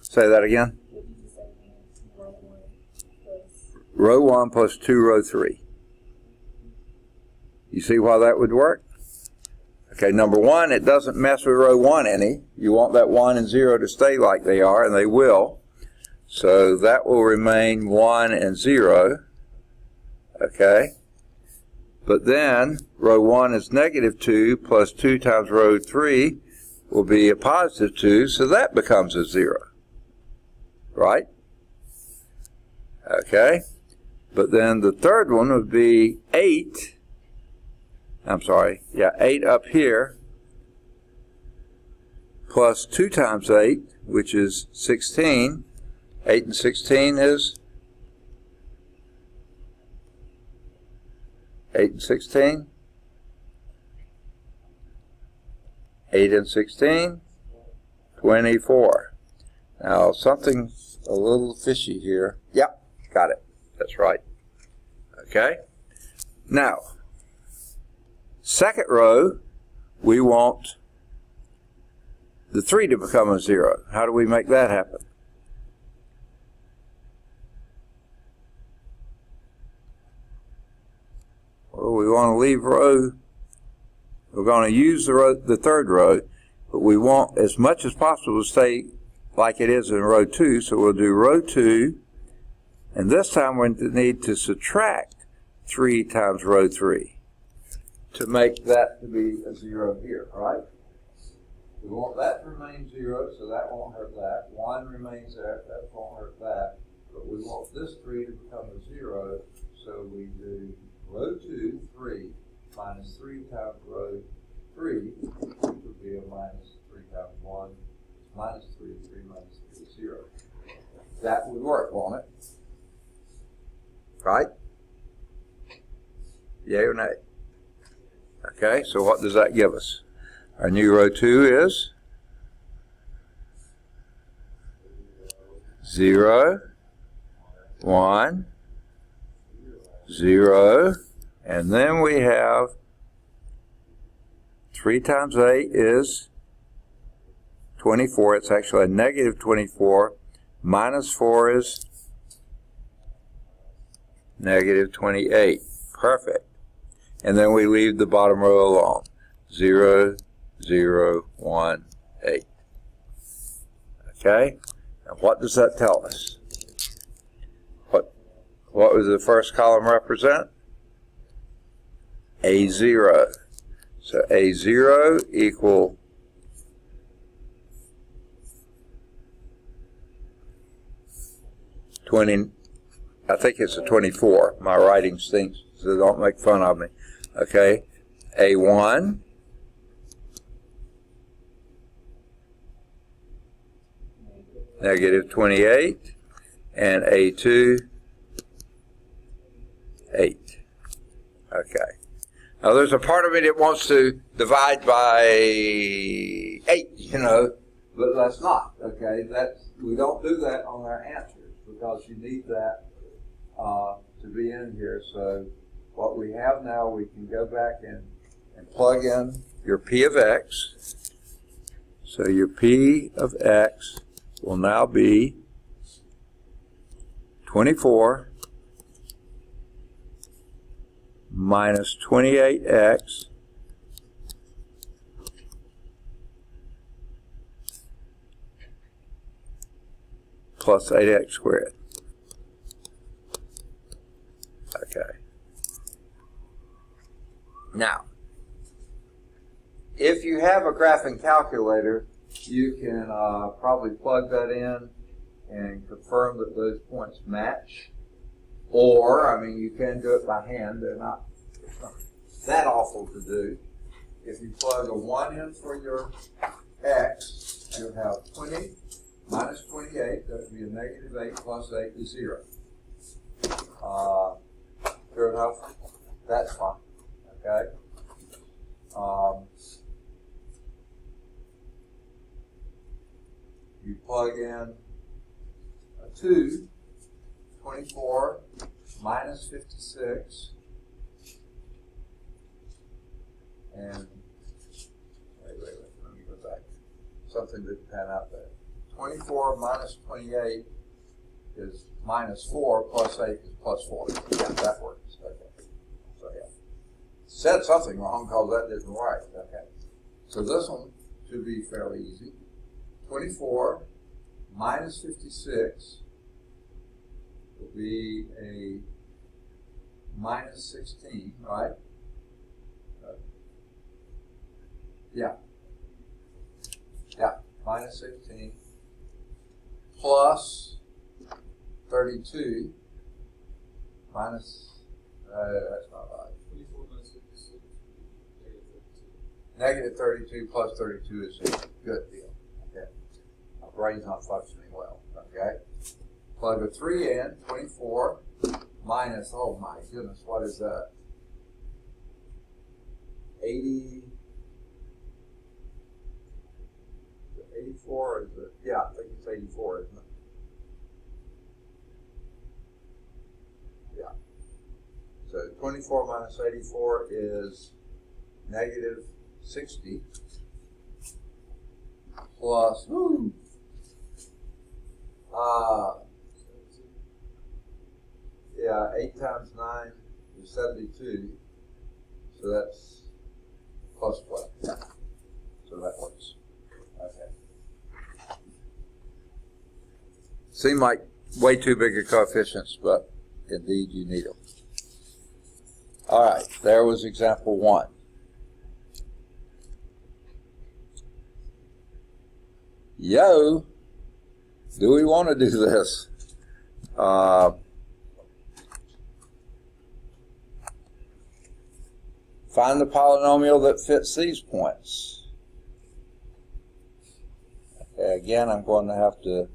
Say that again. Row 1 plus 2 row 3. You see why that would work? Okay, number 1, it doesn't mess with row 1 any. You want that 1 and 0 to stay like they are, and they will. So that will remain 1 and 0. Okay. But then row 1 is -2 plus 2 times row 3 will be a +2, so that becomes a 0. Right? Okay. But then the third one would be 8. I'm sorry, yeah, 8 up here, plus 2 times 8, which is 16. 8 and 16 is 8 and 16. 8 and 16, 24. Now, something's a little fishy here. Yep, got it. That's right. Okay. Now, second row, we want the 3 to become a 0. How do we make that happen? Well, we want to leave row, we're going to use the third row, but we want as much as possible to stay like it is in row 2, so we'll do row 2, and this time we need to subtract 3 times row 3. To make that to be a 0 here, right? We want that to remain 0, so that won't hurt that. 1 remains there, that won't hurt that. But we want this 3 to become a 0, so we do row 2, 3, minus 3 times row 3, which would be a minus 3 times 1. Minus 3, 3 minus 3 is 0. That would work, won't it? Right? Yay or nay? Okay, so what does that give us? Our new row 2 is 0, 1, 0, and then we have 3 times 8 is 24. It's actually a -24. Minus 4 is -28. Perfect. And then we leave the bottom row alone. 0, 0, 1, 8. Okay? Now what does that tell us? What does the first column represent? A0. So A0 equal 20. I think it's a 24. My writing stinks, so don't make fun of me. Okay, A1 -28 and A2 8. Okay. Now there's a part of me that wants to divide by 8, you know, but let's not. Okay, we don't do that on our answers because you need that to be in here. So what we have now, we can go back and plug in your P of X. So your P of X will now be 24 minus 28x plus 8x squared. Okay. Now, if you have a graphing calculator, you can probably plug that in and confirm that those points match. Or, I mean, you can do it by hand. It's not that awful to do. If you plug a 1 in for your x, you'll have 20 minus 28. That would be a negative 8 plus 8 is 0. Sure enough, that's fine. Okay. You plug in a 2, 24 minus 56, and wait, let me go back. Something didn't pan out there. 24 minus 28 is minus 4 plus 8 is plus 4. Yeah, that works. Okay. So yeah. Said something wrong because that didn't work. Okay. So this one should be fairly easy. 24 minus 56 will be a minus 16, right? Yeah, minus 16 plus 32 minus, that's not right. 24 minus 56 negative 32 plus 32 is 0. Good deal. Okay. My brain's not functioning well. Okay. Plug a 3 in, 24 minus, oh my goodness, what is that? 80, 84, is it? Yeah, I think it's 84, isn't it? Yeah. So 24 minus 84 is negative 60 plus, yeah, 8 times 9 is 72, so that's plus 12. So that works. Okay. Seem like way too big a coefficients, but indeed you need them. All right, there was example 1. Yo, do we want to do this? Find the polynomial that fits these points. Okay, again, I'm going to have to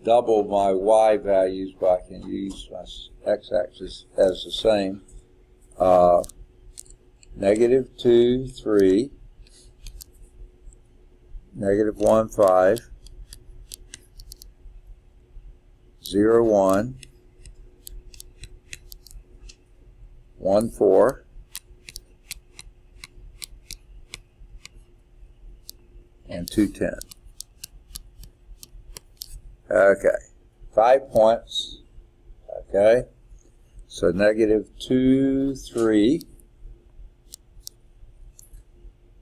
double my y values, but I can use my x-axis as the same. Negative 2, 3, negative 1, 5, 0, 1, 1, 4, and 2, 10. Okay, 5 points. Okay, so negative 2, 3,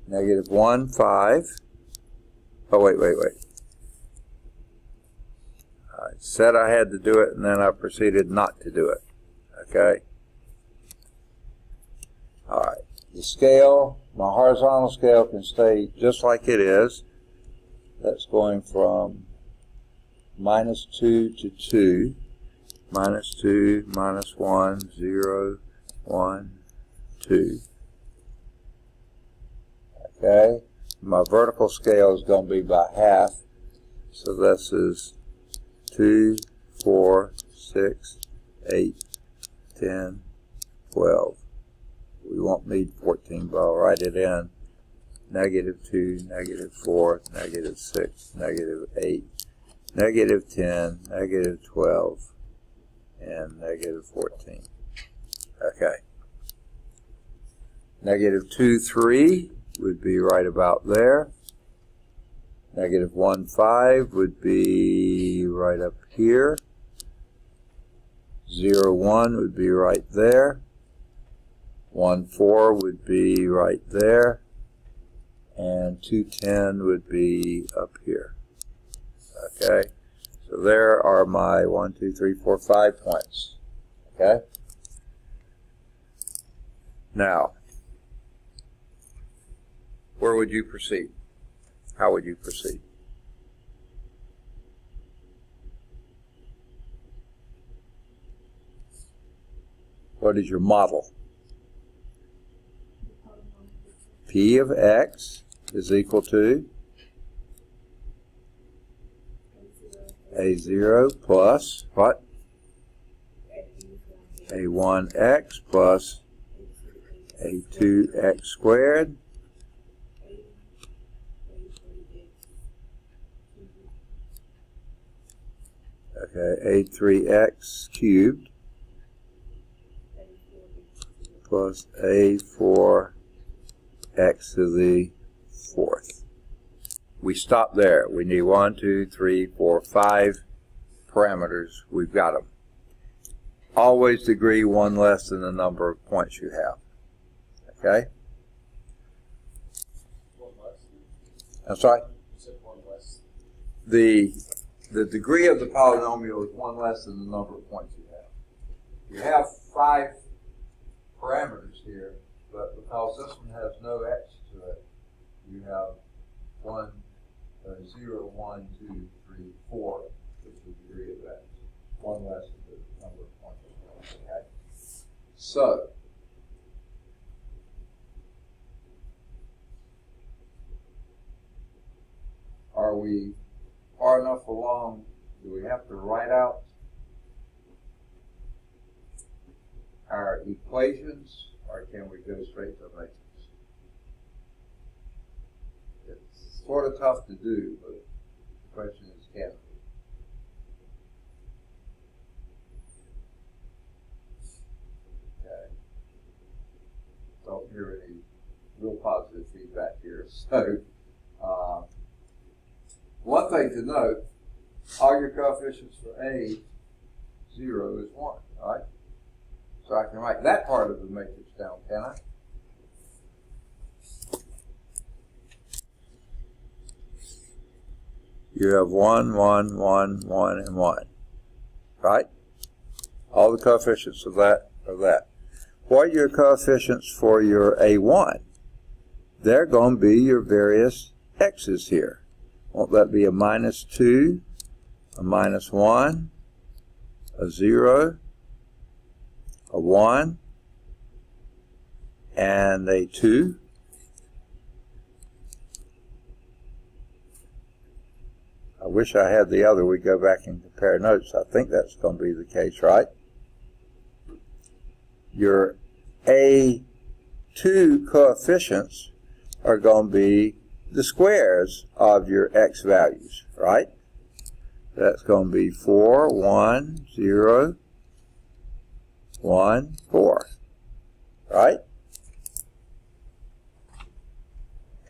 negative 1, 5. Oh, wait. I said I had to do it, and then I proceeded not to do it. Okay. All right. The scale, my horizontal scale can stay just like it is. That's going from minus 2 to 2. Minus 2, minus 1, 0, 1, 2. Okay. My vertical scale is going to be by half. So this is 2, 4, 6, 8, 10, 12. We won't need 14, but I'll write it in. Negative 2, negative 4, negative 6, negative 8, negative 10, negative 12, and negative 14. Okay. Negative 2, 3 would be right about there. Negative 1, 5 would be right up here. 0, 1 would be right there. 1, 4 would be right there, and 210 would be up here. Okay, so there are my 1, 2, 3, 4, 5 points. Okay, now where would you proceed? How would you proceed? What is your model? P of x is equal to A0 plus what? A1x plus A2x squared. Okay, A3x cubed plus A4x to the fourth. We stop there. We need 1, 2, 3, 4, 5 parameters. We've got them. Always degree one less than the number of points you have. Okay? One less? I'm sorry? You said one less. The degree of the polynomial is one less than the number of points you have. You have 5 parameters here, but because this one has no x to it, you have 0, 1, 2, 3, 4, which is the degree of x. One less than the number of points. Okay. So, are we far enough along? Do we have to write out our equations, or can we go straight to matrix? It's sort of tough to do, but the question is, can we? Okay. Don't hear any real positive feedback here. So, one thing to note, all your coefficients for A, 0 is 1, right? So I can write that part of the matrix down, can I? You have 1, 1, 1, 1, and 1, right? All the coefficients of that are that. What are your coefficients for your A1? They're going to be your various x's here. Won't that be a -2, a -1, a 0, a 1, and a 2? I wish I had the other. We go back and compare notes. I think that's going to be the case, right? Your A2 coefficients are going to be the squares of your x values, right? That's going to be 4, 1, 0, 1, 4, right?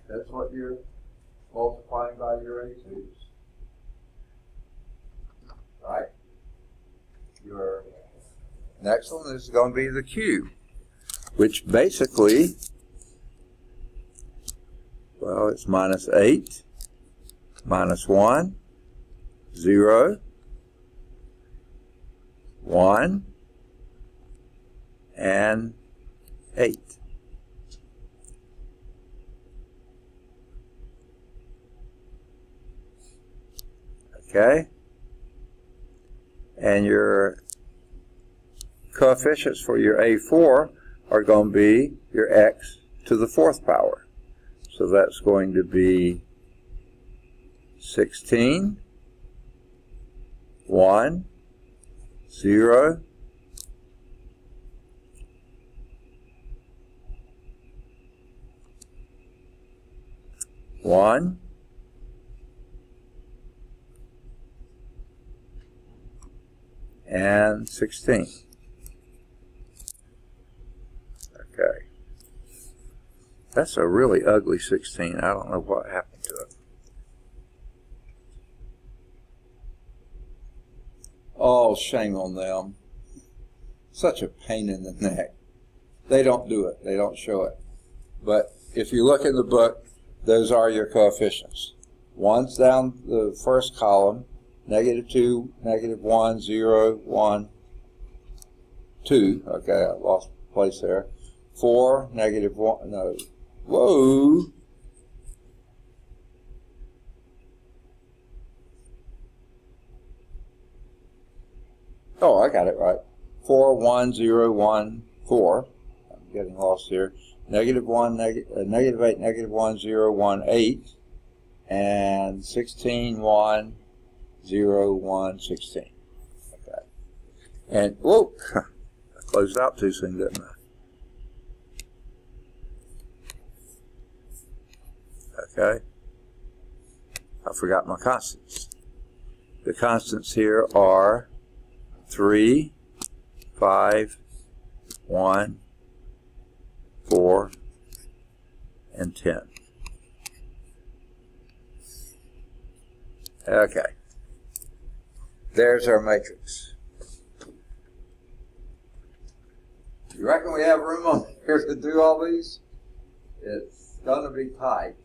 That's what you're multiplying by your A2s, right? Your next one is going to be the cube, which basically, well, it's -8, -1, 0, 1, and 8. Okay? And your coefficients for your A4 are going to be your x to the 4th power. So that's going to be 16, 1, 0, 1, and 16. Okay. That's a really ugly 16. I don't know what happened to it. Oh, shame on them. Such a pain in the neck. They don't do it. They don't show it. But if you look in the book, those are your coefficients. 1's down the first column, -2, -1, 0, 1, 2. Okay, I lost place there. 4, -1, no. Whoa! Oh, I got it right. 4, 1, 0, 1, 4. I'm getting lost here. -1, -8, -1, 0, 1, 8. And 16, 1, 0, 1, 16. Okay. And, whoa! I closed out too soon, didn't I? Okay. I forgot my constants. The constants here are 3, 5, 1, 4, and 10. Okay. There's our matrix. You reckon we have room on here to do all these? It's going to be tight.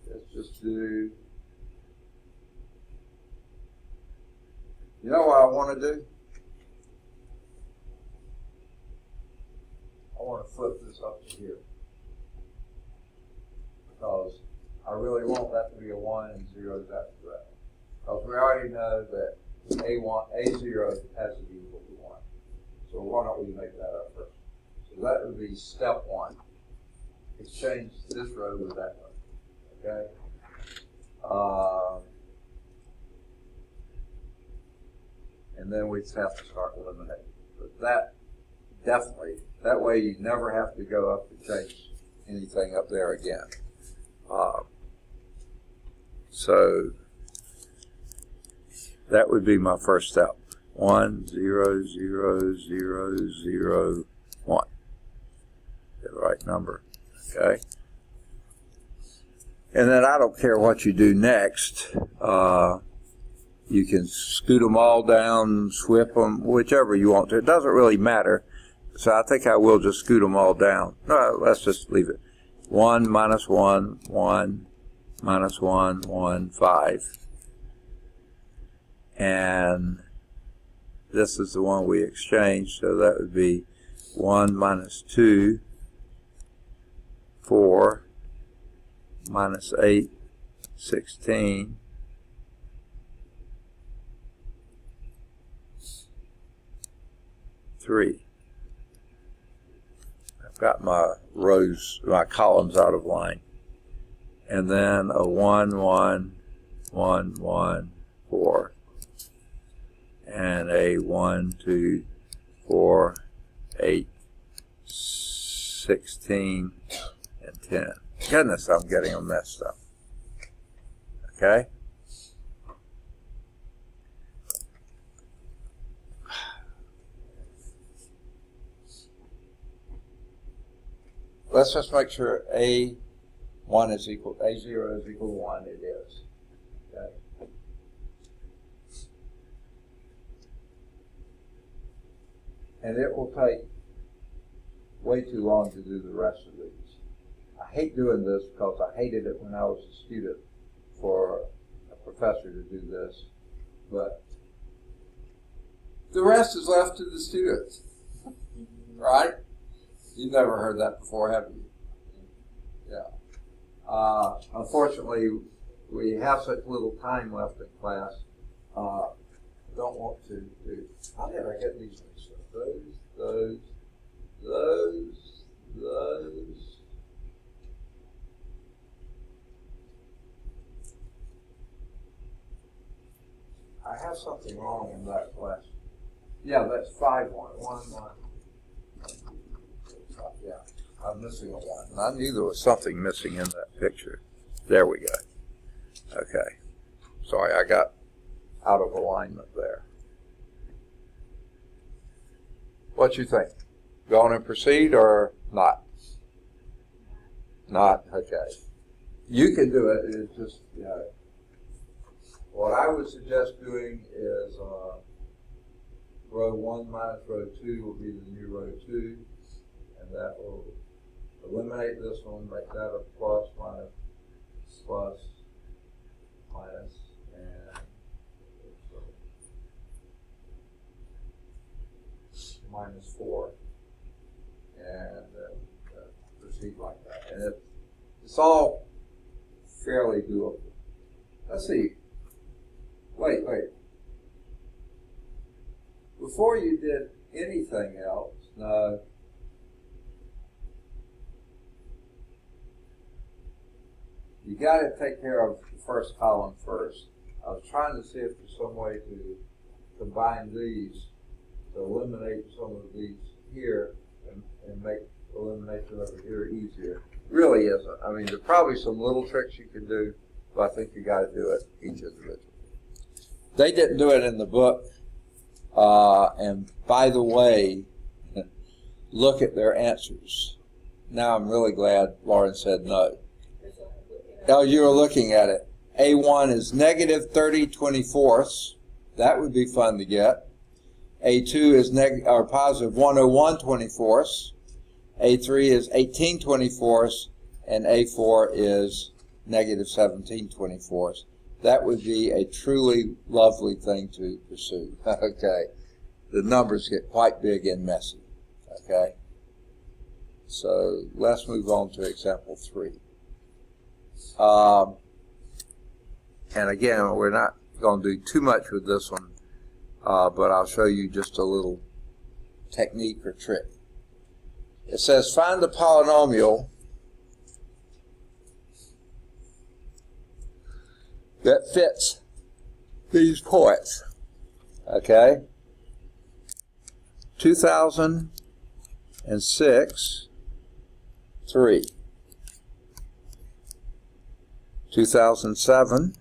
Let's just do, you know what I want to do? I want to flip this up to here, because I really want that to be a 1 and 0 after that. Because we already know that A0 has to be equal to 1. So why don't we make that up first? So that would be step 1. Exchange this row with that one. Okay? And then we just have to start eliminating. But that definitely, that way you never have to go up and change anything up there again. So that would be my first step. 1, 0, 0, 0, 0, 1. Get the right number. Okay. And then I don't care what you do next. You can scoot them all down, swip them, whichever you want to. It doesn't really matter. So I think I will just scoot them all down. No, let's just leave it. 1 minus 1, 1 minus 1, 1, 5. And this is the one we exchanged, so that would be 1 minus 2, 4, minus 8, 16, 3. I've got my rows, my columns out of line. And then a 1, 1, 1, 1, 4. And a 1, 2, 4, 8, 16, and 10. Goodness, I'm getting them messed up. Okay? Let's just make sure A0 is equal to 1. It is. Okay? And it will take way too long to do the rest of these. I hate doing this because I hated it when I was a student for a professor to do this, but the rest is left to the students, right? You've never heard that before, have you? Yeah. Unfortunately, we have such little time left in class. Don't want to do. How did I get these things? Those. I have something wrong in that class. Yeah, that's 5, 1. 1, 1. Yeah, I'm missing a 1. I knew there was something missing in that picture. There we go. Okay. Sorry, I got out of alignment there. What you think? Go on and proceed or not? Not? Okay. You can do it. It's just, you know, what I would suggest doing is row 1 minus row 2 will be the new row 2, and that will eliminate this one, make that a plus, minus, and minus 4, and proceed like that. And it's all fairly doable. Let's see. Wait. Before you did anything else, no. You got to take care of the first column first. I was trying to see if there's some way to combine these to eliminate some of these here and make elimination over here easier. Really isn't. I mean, there's probably some little tricks you can do, but I think you got to do it each individually. They didn't do it in the book, and by the way, look at their answers. Now I'm really glad Lauren said no. Oh, you were looking at it. A1 is negative 30/24. That would be fun to get. A2 is positive 101/24. A3 is 18/24, and A4 is negative 17/24. That would be a truly lovely thing to pursue. Okay. The numbers get quite big and messy. Okay. So let's move on to example 3. And again, we're not going to do too much with this one, but I'll show you just a little technique or trick. It says find the polynomial that fits these points. Okay? 2006, 3. 2007,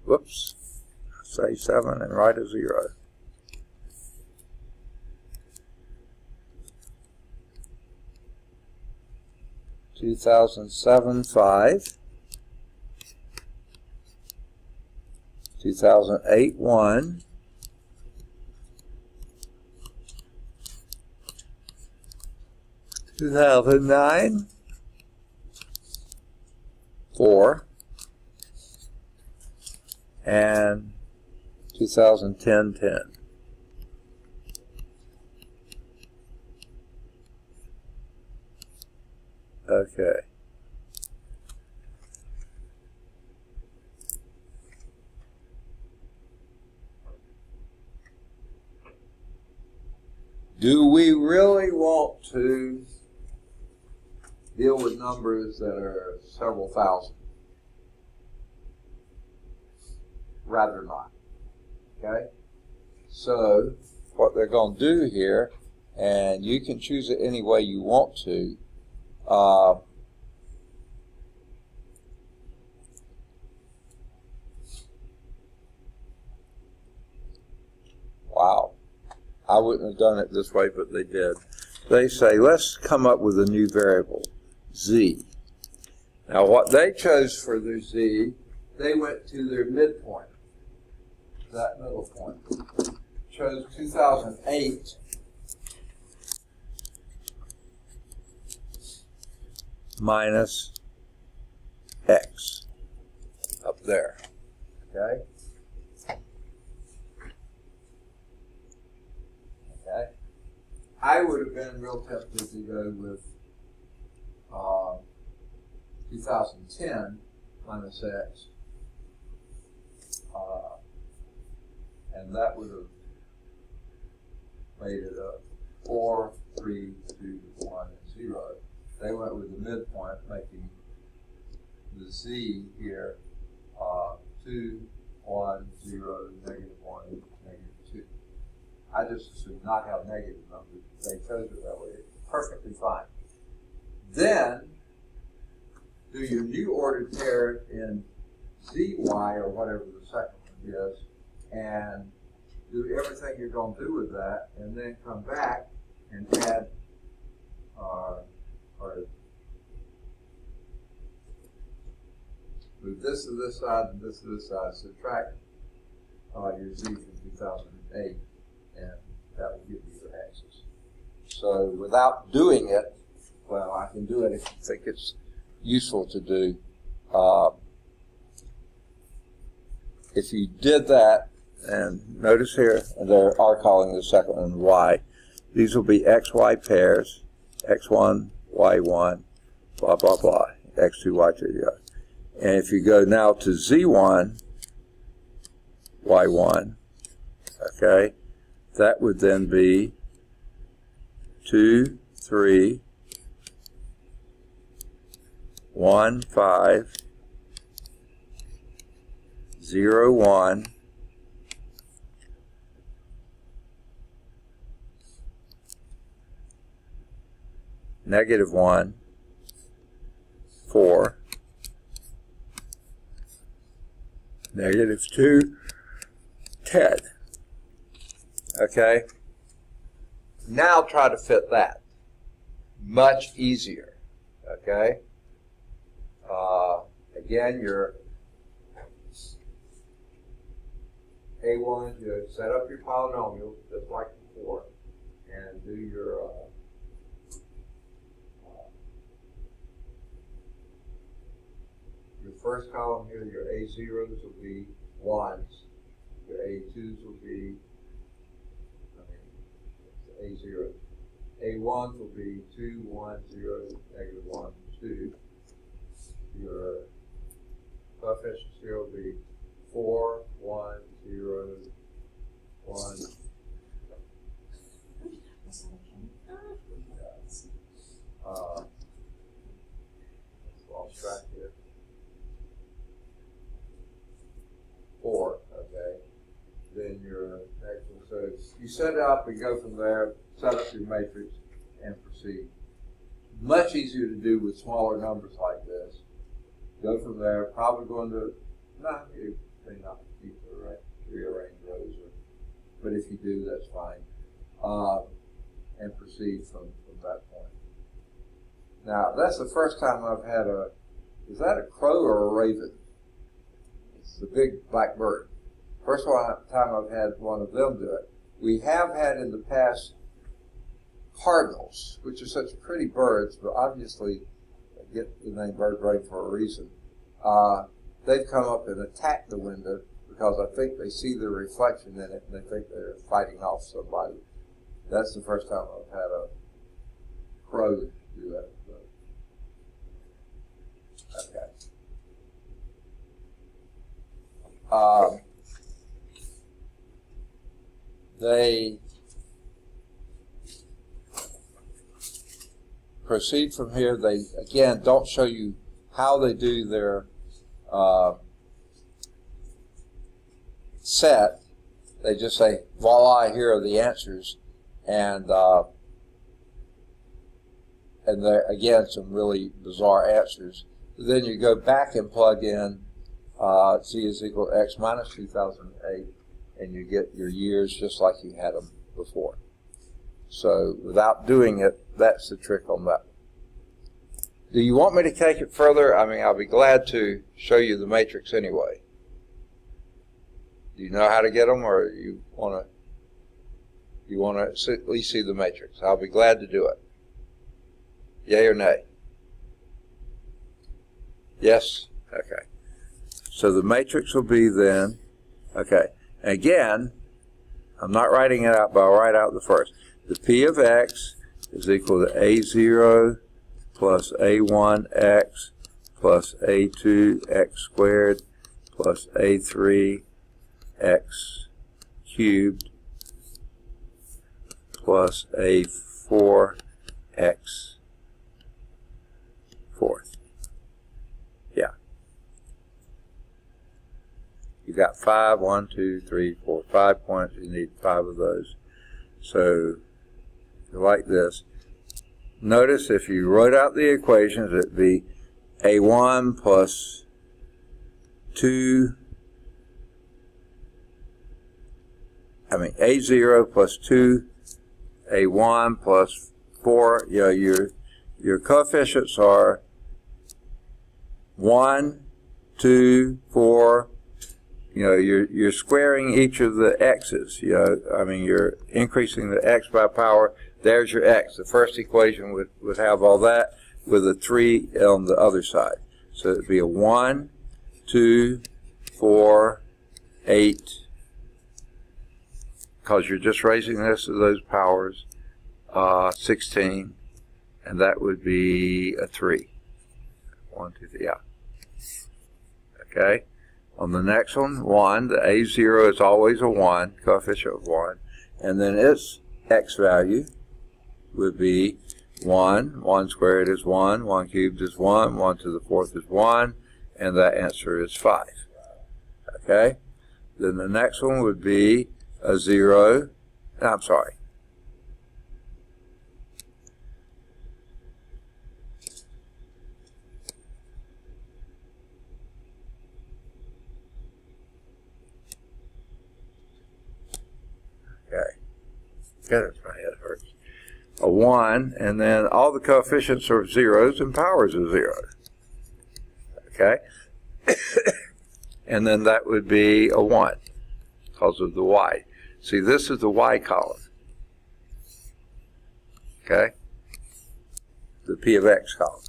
whoops, say 7 and write a 0. 2007, 5. 2008, 1. 2009, 4, and 2010, 10. Okay. Do we really want to deal with numbers that are several thousand? Rather not. Okay? So, what they're going to do here, and you can choose it any way you want to, wow. I wouldn't have done it this way, but they did. They say, let's come up with a new variable, z. Now, what they chose for their z, they went to their midpoint, that middle point. Chose 2008 minus x up there. Okay? Okay? I would have been real tempted to go with 2010 minus x, and that would have made it a 4, 3, 2, 1, and 0. They went with the midpoint, making the z here 2, 1, 0, negative 1, negative 2. I just assumed not have negative numbers. They chose it that way. Perfectly fine. Then, do your new ordered pair in zy or whatever the second one is, and do everything you're going to do with that, and then come back and add or move this this to this side and this to this side, subtract your Z from 2008, and that will give you your axis. So without doing it, well, I can do it if you think it's useful to do. If you did that, and notice here, and they are calling the second one Y. These will be XY pairs, X1, Y1, blah, blah, blah, X2, Y2, yeah. And if you go now to Z1, Y1, okay, that would then be 2, 3, 1, 5, 0, 1, negative 1, 4, negative 2, 10. Okay? Now try to fit that. Much easier. Okay? Again, your A1, you set up your polynomial just like before, and do your first column here, your A0s will be 1s, your A2s will be, A0. A1s will be 2, 1, 0, negative 1, 2. Your coefficients here will be 4, 1, 0, 1. Lost track here. 4, okay. Then your next one. So you set it up and go from there, set up your matrix, and proceed. Much easier to do with smaller numbers like this. Go from there, probably going to, you may not keep the rearrange rows, but if you do, that's fine. And proceed from that point. Now, that's the first time I've had is that a crow or a raven? It's the big black bird. First time I've had one of them do it. We have had in the past cardinals, which are such pretty birds, but obviously get the name bird brain for a reason. They've come up and attacked the window because I think they see their reflection in it and they think they're fighting off somebody. That's the first time I've had a crow do that. Okay. They proceed from here. They, again, don't show you how they do their set. They just say, voila, here are the answers. And there, again, some really bizarre answers. Then you go back and plug in Z is equal to X minus 2008, and you get your years just like you had them before. So without doing it, that's the trick on that. Do you want me to take it further? I mean, I'll be glad to show you the matrix anyway. Do you know how to get them, or you want to at least see the matrix? I'll be glad to do it. Yay or nay? Yes? Okay. So the matrix will be then, okay. Again, I'm not writing it out, but I'll write out the first. The P of X is equal to A0 plus A1X plus A2X squared plus A3X cubed plus A4X fourth. Yeah. You got 5, 1, 2, 3, 4, 5 points. You need 5 of those. So, like this. Notice if you wrote out the equations, it'd be A1 plus 2, A0 plus 2, A1 plus 4. You know, your coefficients are 1, 2, 4. You know, you're squaring each of the x's. You know, I mean, you're increasing the x by power. There's your x. The first equation would have all that with a 3 on the other side. So it'd be a 1, 2, 4, 8, because you're just raising this to those powers, 16, and that would be a 3. 1, 2, 3, yeah. Okay. On the next one, 1, the A0 is always a 1, coefficient of 1, and then its x value would be 1, 1 squared is 1, 1 cubed is 1, 1 to the 4th is 1, and that answer is 5. Okay? Then the next one would be a 0, I'm sorry. Okay. Goodness, my head hurts. A 1, and then all the coefficients are zeros and powers of 0. Okay? And then that would be a 1 because of the y. See, this is the y column. Okay? The p of x column.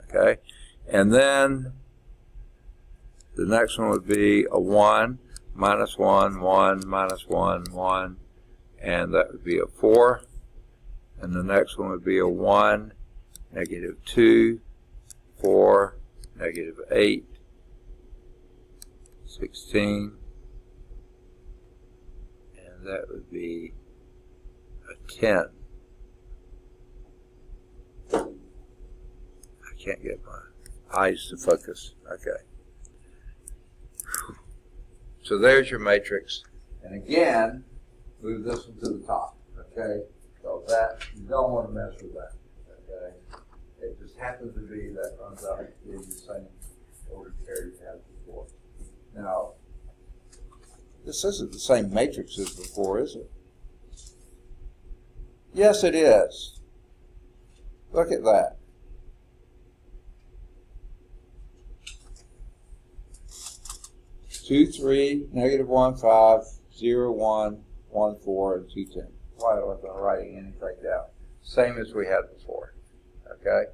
Okay? And then the next one would be a 1, minus 1, 1, minus 1, 1, and that would be a 4. And the next one would be a 1, negative 2, 4, negative 8, 16, and that would be a 10. I can't get my eyes to focus. Okay. So there's your matrix. And again, move this one to the top. Okay? So that, you don't want to mess with that. Okay? It just happens to be that runs out in the same order pair you had before. Now, this isn't the same matrix as before, is it? Yes, it is. Look at that. Two, 3, negative 1, 5, 0, 1, 1, 4, and 2, 10. Why wasn't I writing anything down? Same as we had before. Okay?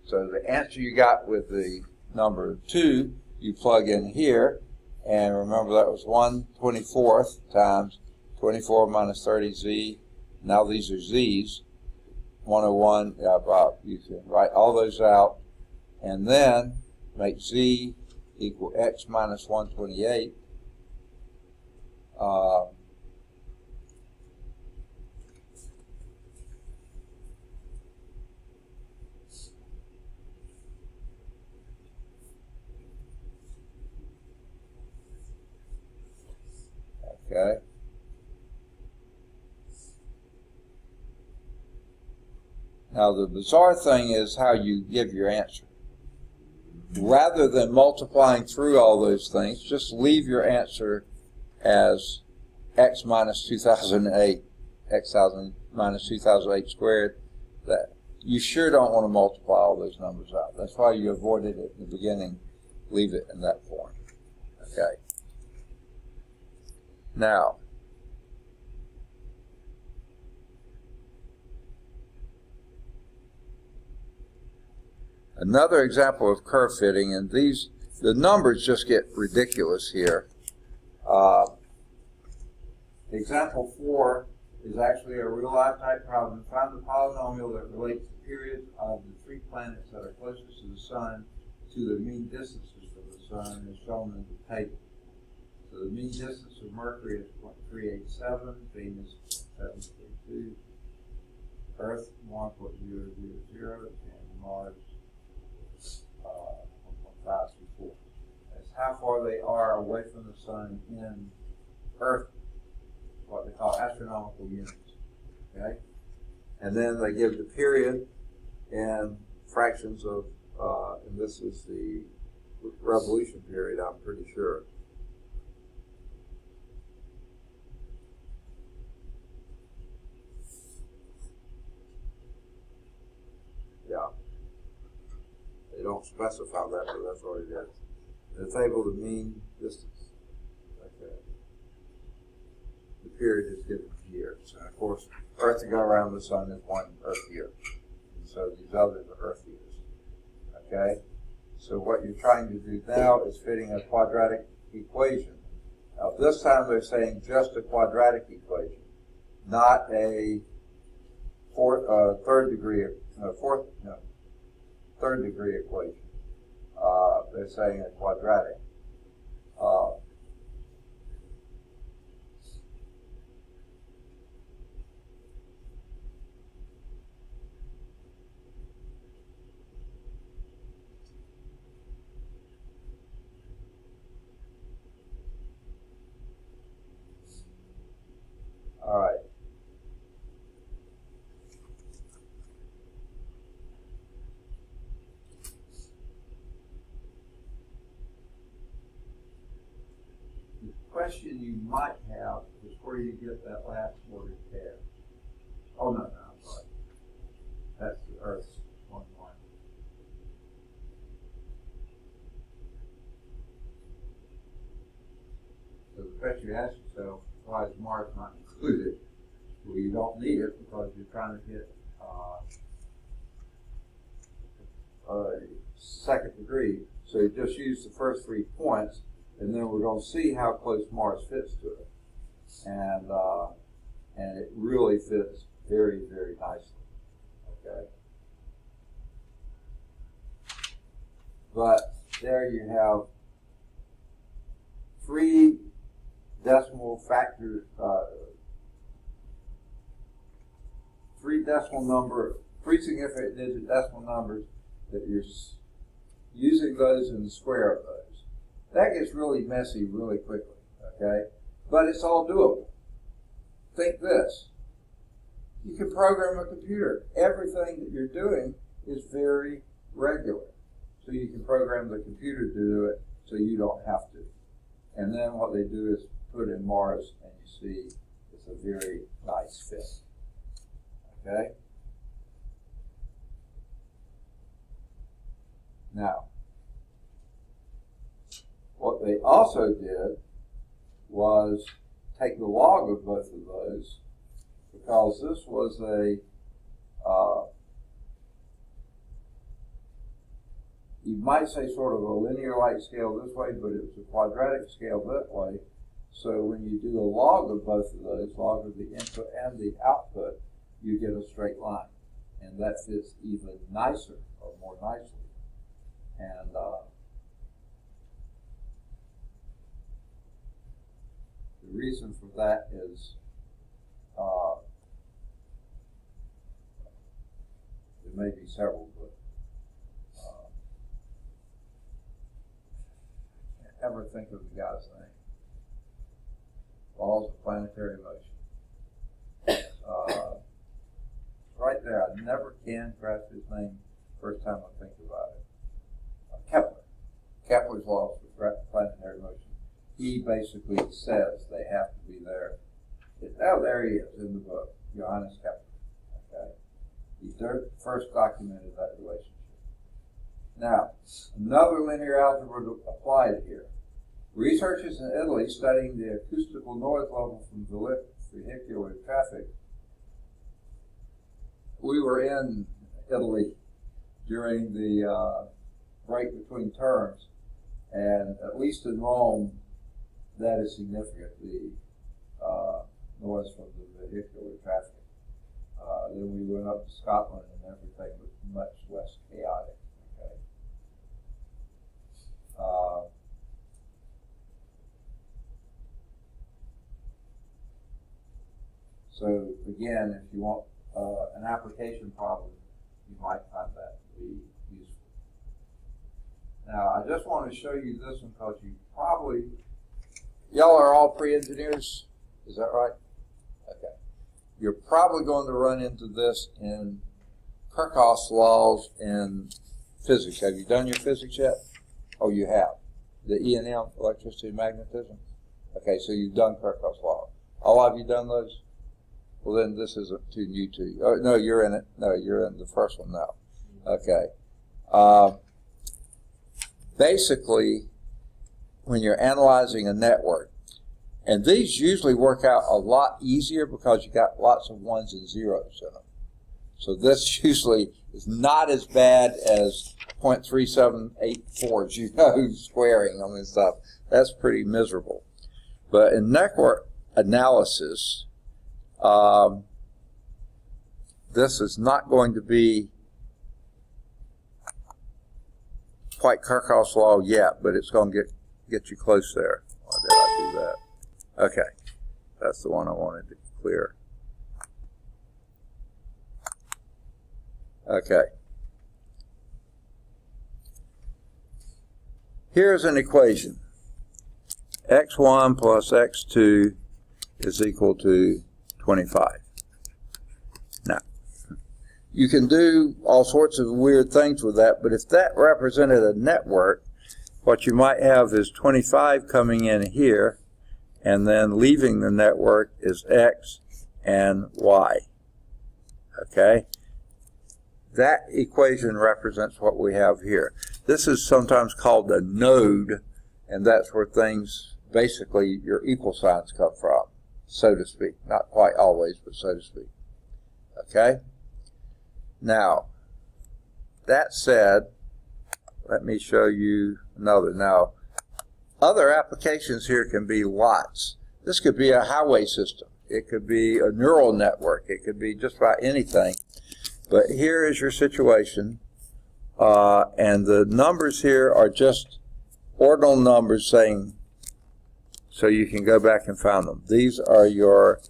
So the answer you got with the number 2, you plug in here, and remember that was 1/24 times 24 minus 30z. Now these are z's. 101, yeah, Bob, you can write all those out, and then make z equal x minus 128. Okay. Now the bizarre thing is how you give your answer. Rather than multiplying through all those things, just leave your answer as x minus 2008, x minus 2008 squared. That you sure don't want to multiply all those numbers out. That's why you avoided it in the beginning. Leave it in that form. Okay. Now, another example of curve fitting, and the numbers just get ridiculous here. Example 4 is actually a real-life type problem. Find the polynomial that relates the periods of the 3 planets that are closest to the Sun to the mean distances from the Sun, as shown in the table. So the mean distance of Mercury is 0.387, Venus 7.2, Earth 1.000, and Mars 1.524. That's how far they are away from the Sun in Earth, what they call astronomical units. Okay? And then they give the period in fractions of, and this is the revolution period, I'm pretty sure. Yeah. They don't specify that, but that's what it is. the table of mean distance. Okay. The period is given in years. And of course, Earth to go around the sun is 1 Earth year. And so these others are Earth years. Okay? So what you're trying to do now is fitting a quadratic equation. Now this time they're saying just a quadratic equation, not a third degree equation. They're saying a quadratic. All right. The question you might have is where you get that last ordered pair. Oh, no, I'm sorry. That's the Earth's 1, 1. So the question you ask yourself, why is Mars not included? Well, you don't need it because you're trying to hit a second degree. So you just use the first 3 points, and then we're going to see how close Mars fits to it. And it really fits very, very nicely. Okay. But there you have 3 decimal factor, 3 significant digit decimal numbers that you're using those in the square of those. That gets really messy really quickly, okay? But it's all doable. Think this. You can program a computer. Everything that you're doing is very regular. So you can program the computer to do it so you don't have to. And then what they do is put in Mars, and you see it's a very nice fit. Okay? Now, what they also did was take the log of both of those, because this was you might say sort of a linear-like scale this way, but it was a quadratic scale that way. So when you do a log of both of those, log of the input and the output, you get a straight line. And that fits even nicer, or more nicely. And the reason for that is there may be several, but I can't ever think of the guy's name. Laws of planetary motion. Right there, I never can grasp his name first time I think about it. Kepler. Kepler's laws of planetary motion. He basically says they have to be there. Oh, there he is in the book, Johannes Kepler. Okay, he first documented that relationship. Now, another linear algebra applied here. Researchers in Italy studying the acoustical noise level from vehicular traffic. We were in Italy during the break between terms, and at least in Rome, that is significant, the noise from the vehicular traffic. Then we went up to Scotland, and everything was much less chaotic. Okay. So again, if you want an application problem, you might find that to be useful. Now, I just want to show you this one because y'all are all pre-engineers, is that right? Okay. You're probably going to run into this in Kirchhoff's laws in physics. Have you done your physics yet? Oh, you have. The E&M, electricity and magnetism? Okay, so you've done Kirchhoff's law. All of you done those? Well, then this isn't too new to you. Oh, no, you're in it. No, you're in the first one now. Okay. Basically, when you're analyzing a network. And these usually work out a lot easier because you got lots of ones and zeros in them. So this usually is not as bad as 0.3784 squaring them and stuff. That's pretty miserable. But in network analysis, this is not going to be quite Kirchhoff's law yet, but it's going to get you close there. Why did I do that? Okay, that's the one I wanted to clear. Okay. Here's an equation. x1 plus x2 is equal to 25. Now, you can do all sorts of weird things with that, but if that represented a network, what you might have is 25 coming in here, and then leaving the network is x and y. Okay? That equation represents what we have here. This is sometimes called a node, and that's where things, basically, your equal signs come from, so to speak. Not quite always, but so to speak. Okay? Now, that said, let me show you another. Now, other applications here can be lots. This could be a highway system. It could be a neural network. It could be just about anything. But here is your situation. And the numbers here are just ordinal numbers saying, so you can go back and find them. These are your,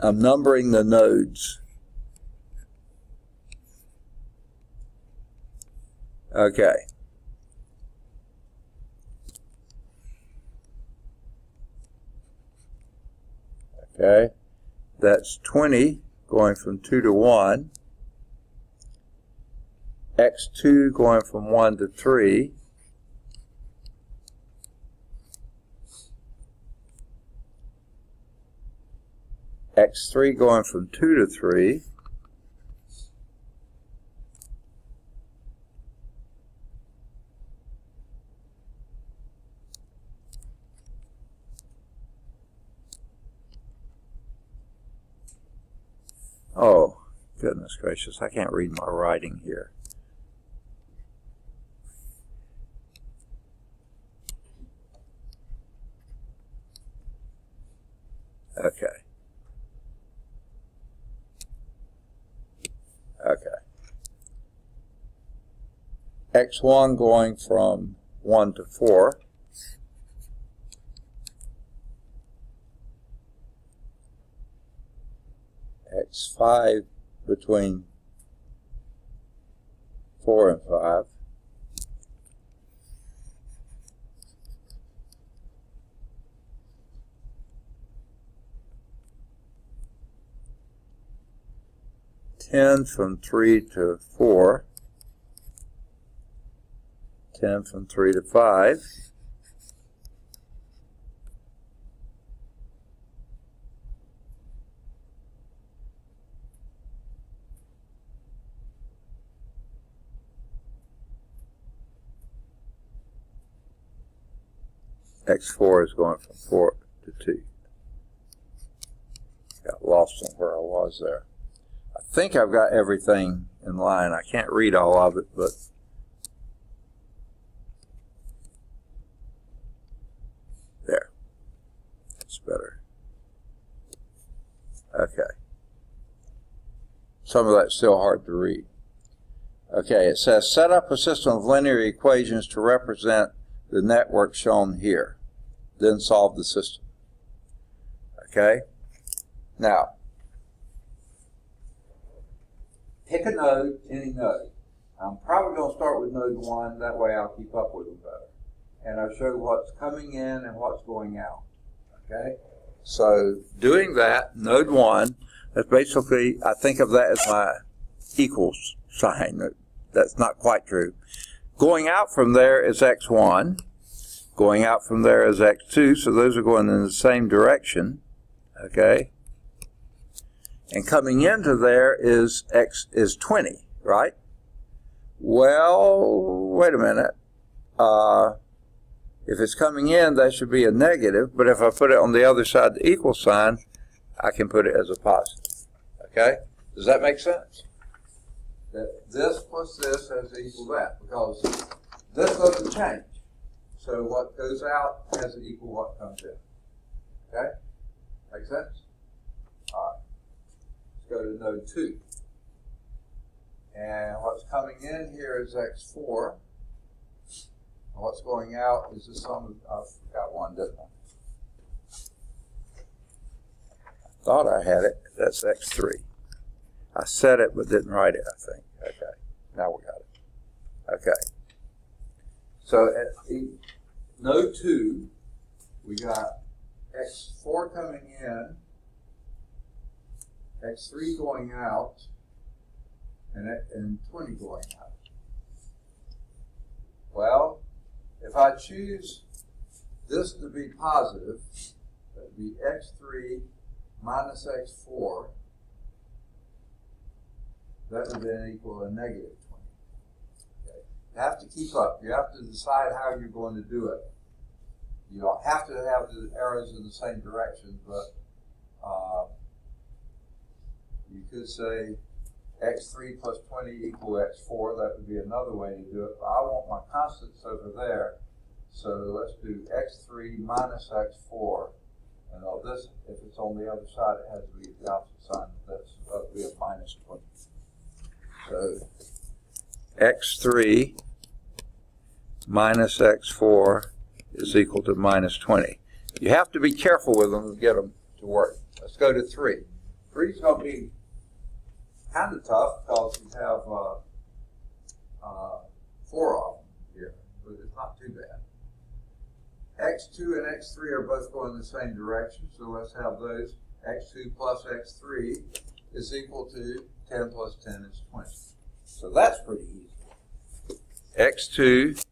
I'm numbering the nodes. Okay. Okay, that's 20 going from 2 to 1, x2 going from 1 to 3, x3 going from 2 to 3, oh, goodness gracious, I can't read my writing here. Okay. Okay. x1 going from 1 to 4. x5 between 4 and 5. From 3 to 4, 10 from 3 to 5, x4 is going from 4 to 2. Got lost on where I was there. I think I've got everything in line. I can't read all of it, but there. That's better. Okay. Some of that's still hard to read. Okay, it says set up a system of linear equations to represent the network shown here. Then solve the system. Okay? Now, pick a node, any node. I'm probably going to start with node 1, that way I'll keep up with them better. And I'll show what's coming in and what's going out. Okay? So, doing that, node 1, that's basically, I think of that as my equals sign. That's not quite true. Going out from there is x1. Going out from there is x2, so those are going in the same direction. Okay? And coming into there is x is 20, right? Well, wait a minute. if it's coming in, that should be a negative, but if I put it on the other side, the equal sign, I can put it as a positive. Okay? Does that make sense? That this plus this has to equal that, because this doesn't change. So what goes out has to equal what comes in. Okay? Make sense? All right. Let's go to node 2. And what's coming in here is x4. And what's going out is the sum of, I forgot one, didn't I? I thought I had it. That's x3. I said it but didn't write it, I think. Okay. Now we got it. Okay. So at node 2, we got x4 coming in, x3 going out, and 20 going out. Well, if I choose this to be positive, that would be x3 minus x4, that would then equal a negative 20. Okay. You have to keep up. You have to decide how you're going to do it. You don't have to have the arrows in the same direction, but you could say x3 plus 20 equal x4. That would be another way to do it. But I want my constants over there. So let's do x3 minus x4. And this, if it's on the other side, it has to be the opposite sign. That would be a minus 20. So x3 minus x4 is equal to minus 20. You have to be careful with them to get them to work. Let's go to 3. 3 is going to be kind of tough because you have 4 of them here, but it's not too bad. x2 and x3 are both going the same direction, so let's have those. x2 plus x3 is equal to 10 plus 10 is 20. So that's pretty easy. x2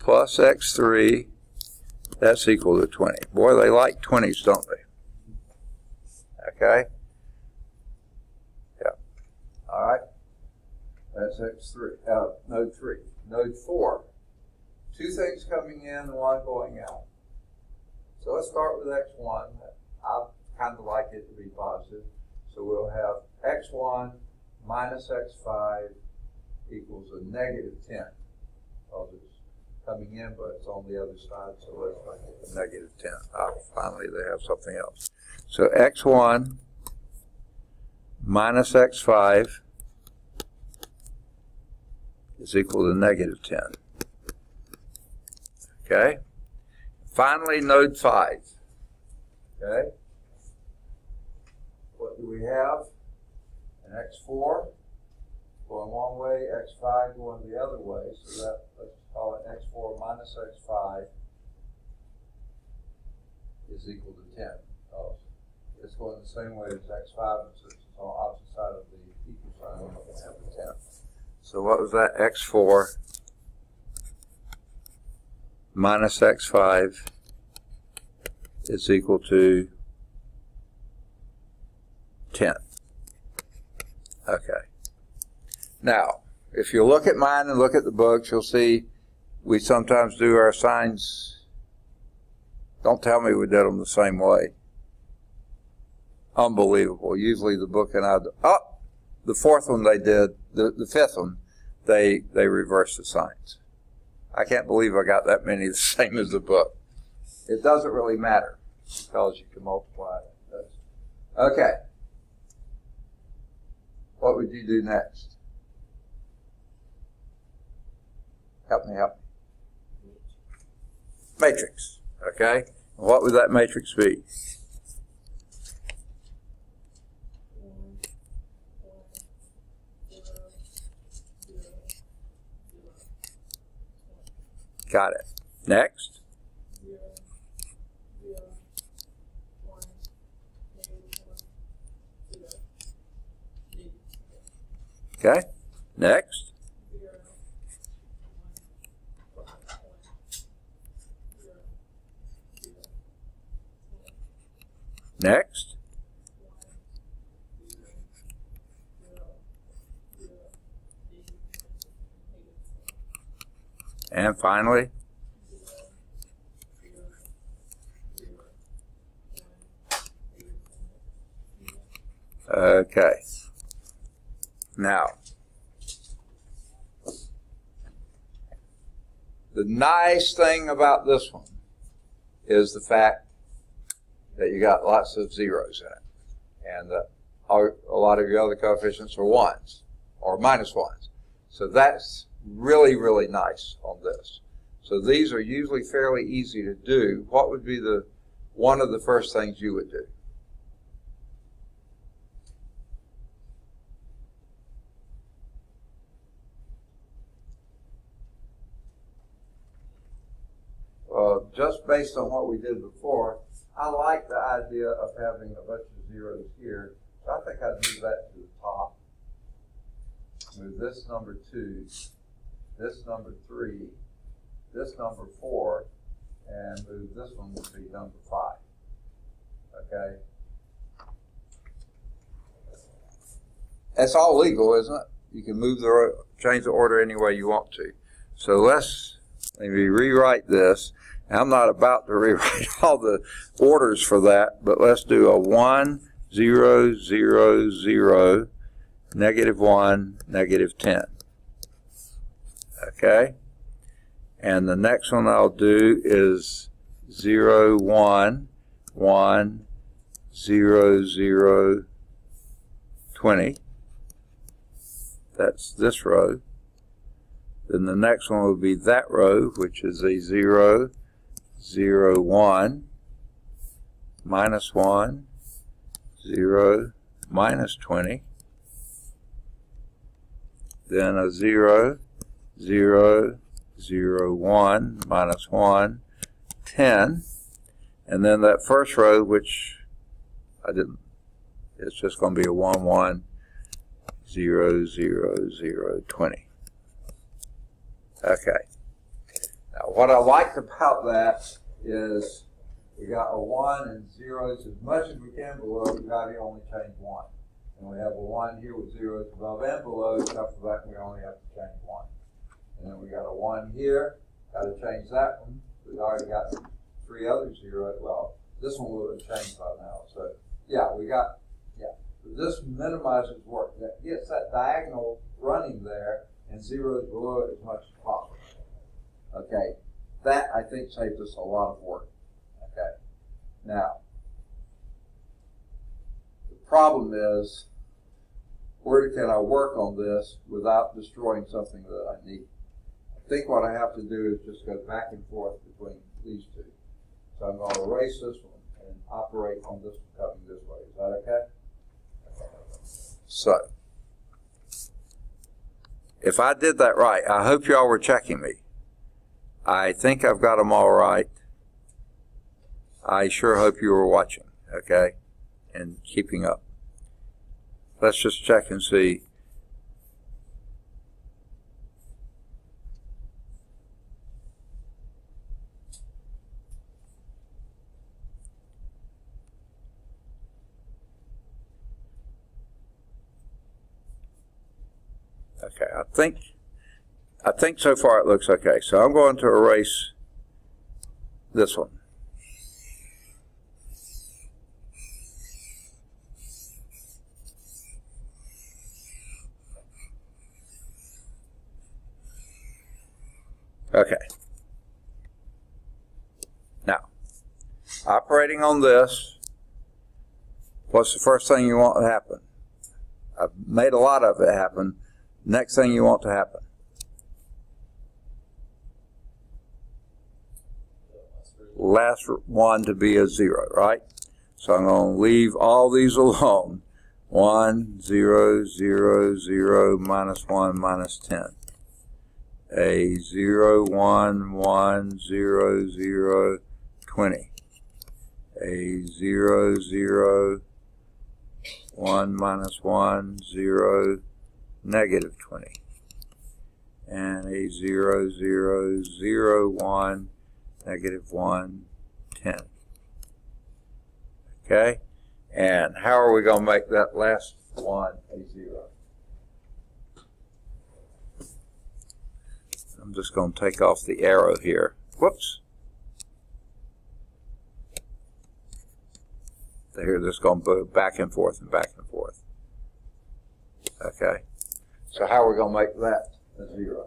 plus x3, that's equal to 20. Boy, they like 20s, don't they? Okay? Yeah. All right. That's x3, node 3. Node 4. 2 things coming in, 1 going out. So let's start with x1. I kind of like it to be positive. So we'll have x1 minus x5 equals a negative 10. Because it's coming in, but it's on the other side, so let's make it a negative 10. Finally, they have something else. So x1 minus x5 is equal to negative 10. Okay? Finally, node 5. Okay? What do we have? An x4 going one way, x5 going the other way, so that, let's call it x4 minus x5 is equal to 10. It's going the same way as x5, and since it's on the opposite side of the equal sign, we're going to have a 10. So what was that? x4 minus x5 is equal to 10. Okay. Now, if you look at mine and look at the books, you'll see we sometimes do our signs. Don't tell me we did them the same way. Unbelievable. Usually the book and I do. Oh, the fourth one they did. The fifth one, they reversed the signs. I can't believe I got that many the same as the book. It doesn't really matter because you can multiply it. Okay. What would you do next? Help me. Matrix. Okay? What would that matrix be? Got it. Next. Okay. Next. Next. And finally, okay. Now, the nice thing about this one is the fact that you got lots of zeros in it, and a lot of your other coefficients are ones or minus ones. So that's really, really nice on this. So these are usually fairly easy to do. What would be one of the first things you would do? Just based on what we did before, I like the idea of having a bunch of zeros here. So I think I'd move that to the top. Move this number 2, this number 3, this number 4, and move this one to be number 5. Okay? That's all legal, isn't it? You can change the order any way you want to. So let me rewrite this. I'm not about to rewrite all the orders for that, but let's do a 1, 0, 0, 0, negative 1, negative 10. Okay? And the next one I'll do is 0, 1, 1, 0, 0, 20. That's this row. Then the next one will be that row, which is a 0, 0, 1, minus 1, 0, minus 20. Then a 0, 0, 0, 1, minus 1, 10. And then that first row, which I didn't, it's just going to be a 1, 1, 0, 0, 0, 20. Okay. Now, what I liked about that is we got a 1 and zeros as much as we can below. We've got to only change 1. And we have a 1 here with zeros above and below, except for that we only have to change 1. And then we got a 1 here. Got to change that one. We've already got 3 other zeros. Well, this one would have changed by now. So, yeah, this minimizes work. That gets that diagonal running there and zeros below it as much as possible. Okay, that I think saves us a lot of work. Okay, now the problem is, where can I work on this without destroying something that I need? I think what I have to do is just go back and forth between these two. So I'm going to erase this one and operate on this one coming this way. Is that okay? So, if I did that right, I hope y'all were checking me. I think I've got them all right. I sure hope you were watching, okay, and keeping up. Let's just check and see. Okay, I think so far it looks okay. So I'm going to erase this one. Okay. Now, operating on this, what's the first thing you want to happen? I've made a lot of it happen. Next thing you want to happen. Last one to be a 0, right? So I'm going to leave all these alone. 1, 0, 0, 0, minus 1, minus 10. A 0, 1, 1, 0, 0, 20. A 0, 0, 1, minus 1, 0, negative 20. And a 0, 0, 0, 1, negative 1, 10. Okay? And how are we going to make that last one a 0? I'm just going to take off the arrow here. Whoops. Here, this is going to go back and forth and back and forth. Okay. So how are we going to make that a 0?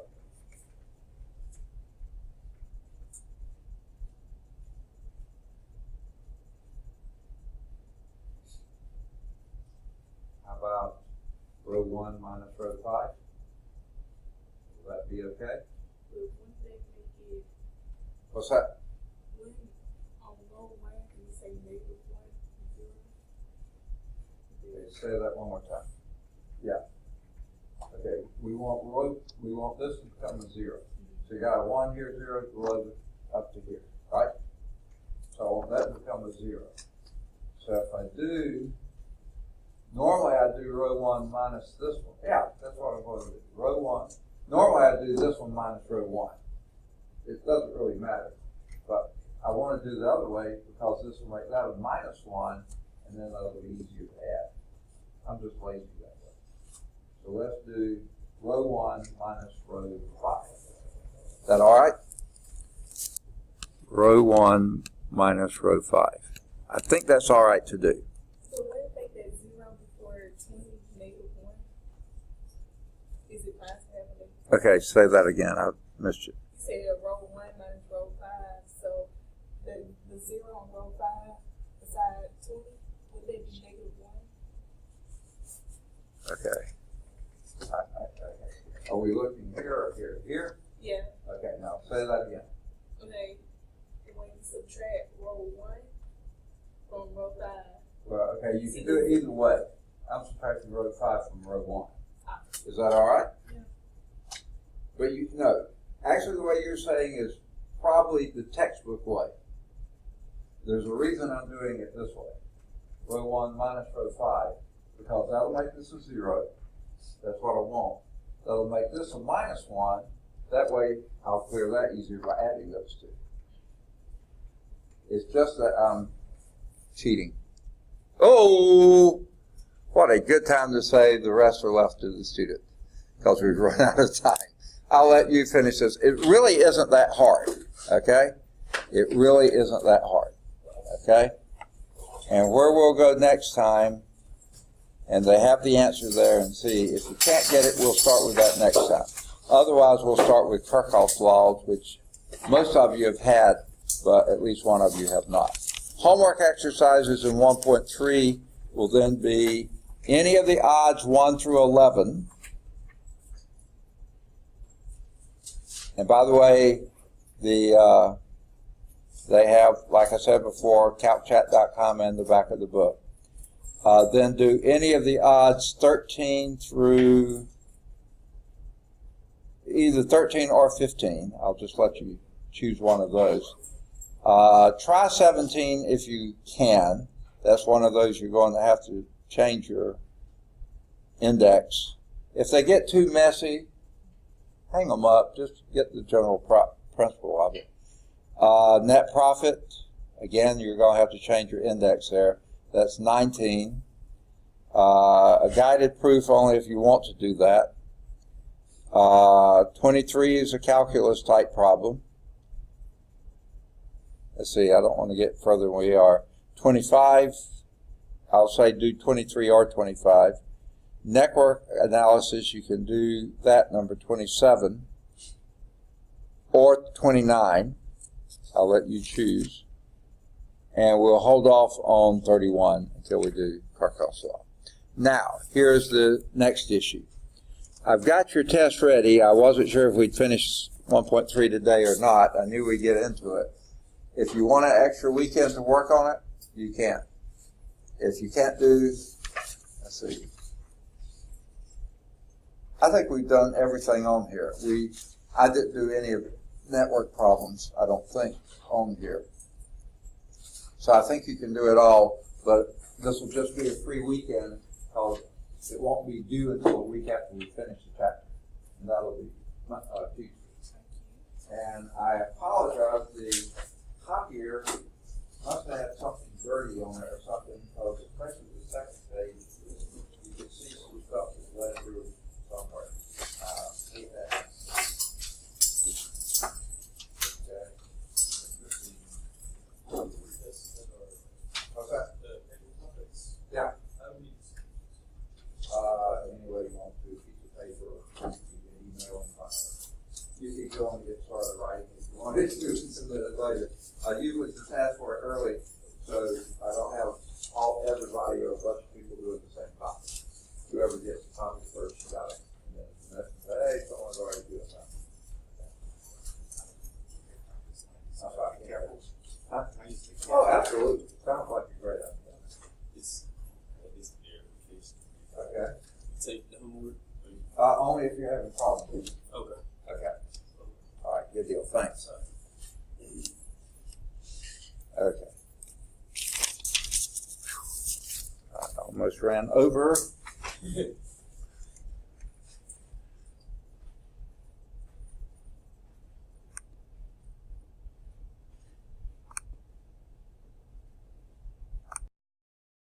How about row 1 minus row 5? Will that be okay? What's that? Say that one more time. Yeah. Okay. We want this to become a 0. So you got a 1 here, 0 below up to here, right? So I want that to become a 0. So if I do, normally I do row 1 minus this one. Yeah, that's what I'm going to do. Row 1. Normally I do this one minus row 1. It doesn't really matter. But I want to do the other way because this will make that a -1, and then that'll be easier to add. I'm just lazy that way. So let's do row 1 minus row 5. Is that all right? Row 1 minus row 5. I think that's all right to do. So what if they get 0 before 20 -1? Is it fine to have a Okay, say that again. I missed you. You said row 1 minus row 5. So the 0 on row 5 beside 20, would they be -1? Okay. Are we looking here or here? Here? Yeah. Okay, now say that again. Okay. And when you subtract row 1 from row 5. Well, okay, you can do it either way. I'm subtracting row 5 from row 1. Is that all right? Yeah. But actually the way you're saying is probably the textbook way. There's a reason I'm doing it this way. Row 1 minus row 5. Because that'll make this a 0. That's what I want. That'll make this a -1. That way I'll clear that easier by adding those two. It's just that I'm cheating. Oh, what a good time to say the rest are left to the student, because we've run out of time. I'll let you finish this. It really isn't that hard, okay? It really isn't that hard, okay? And where we'll go next time, and they have the answer there, and see. If you can't get it, we'll start with that next time. Otherwise, we'll start with Kirchhoff's laws, which most of you have had, but at least one of you have not. Homework exercises in 1.3 will then be any of the odds 1 through 11. And by the way, they have, like I said before, calcchat.com in the back of the book. Then do any of the odds 13 through either 13 or 15. I'll just let you choose one of those. Try 17 if you can. That's one of those you're going to have to change your index. If they get too messy, hang them up. Just get the general principle of it. Net profit, again, you're going to have to change your index there. That's 19. A guided proof only if you want to do that. 23 is a calculus type problem. Let's see, I don't want to get further than we are. 25, I'll say do 23 or 25. Network analysis, you can do that, number 27 or 29. I'll let you choose. And we'll hold off on 31 until we do Kirchhoff's law. Now, here's the next issue. I've got your test ready. I wasn't sure if we'd finish 1.3 today or not. I knew we'd get into it. If you want an extra weekend to work on it, you can. If you can't do, let's see. I think we've done everything on here. I didn't do any of network problems, I don't think, on here. So I think you can do it all, but this will just be a free weekend because it won't be due until a week after we finish the chapter. And that'll be Tuesday. And I apologize, the copier must have had something dirty on it or something, because especially the second page, you can see some stuff that's led through somewhere. Only if you're having problems. Okay. Okay. All right, good deal. Thanks. Okay. I almost ran over.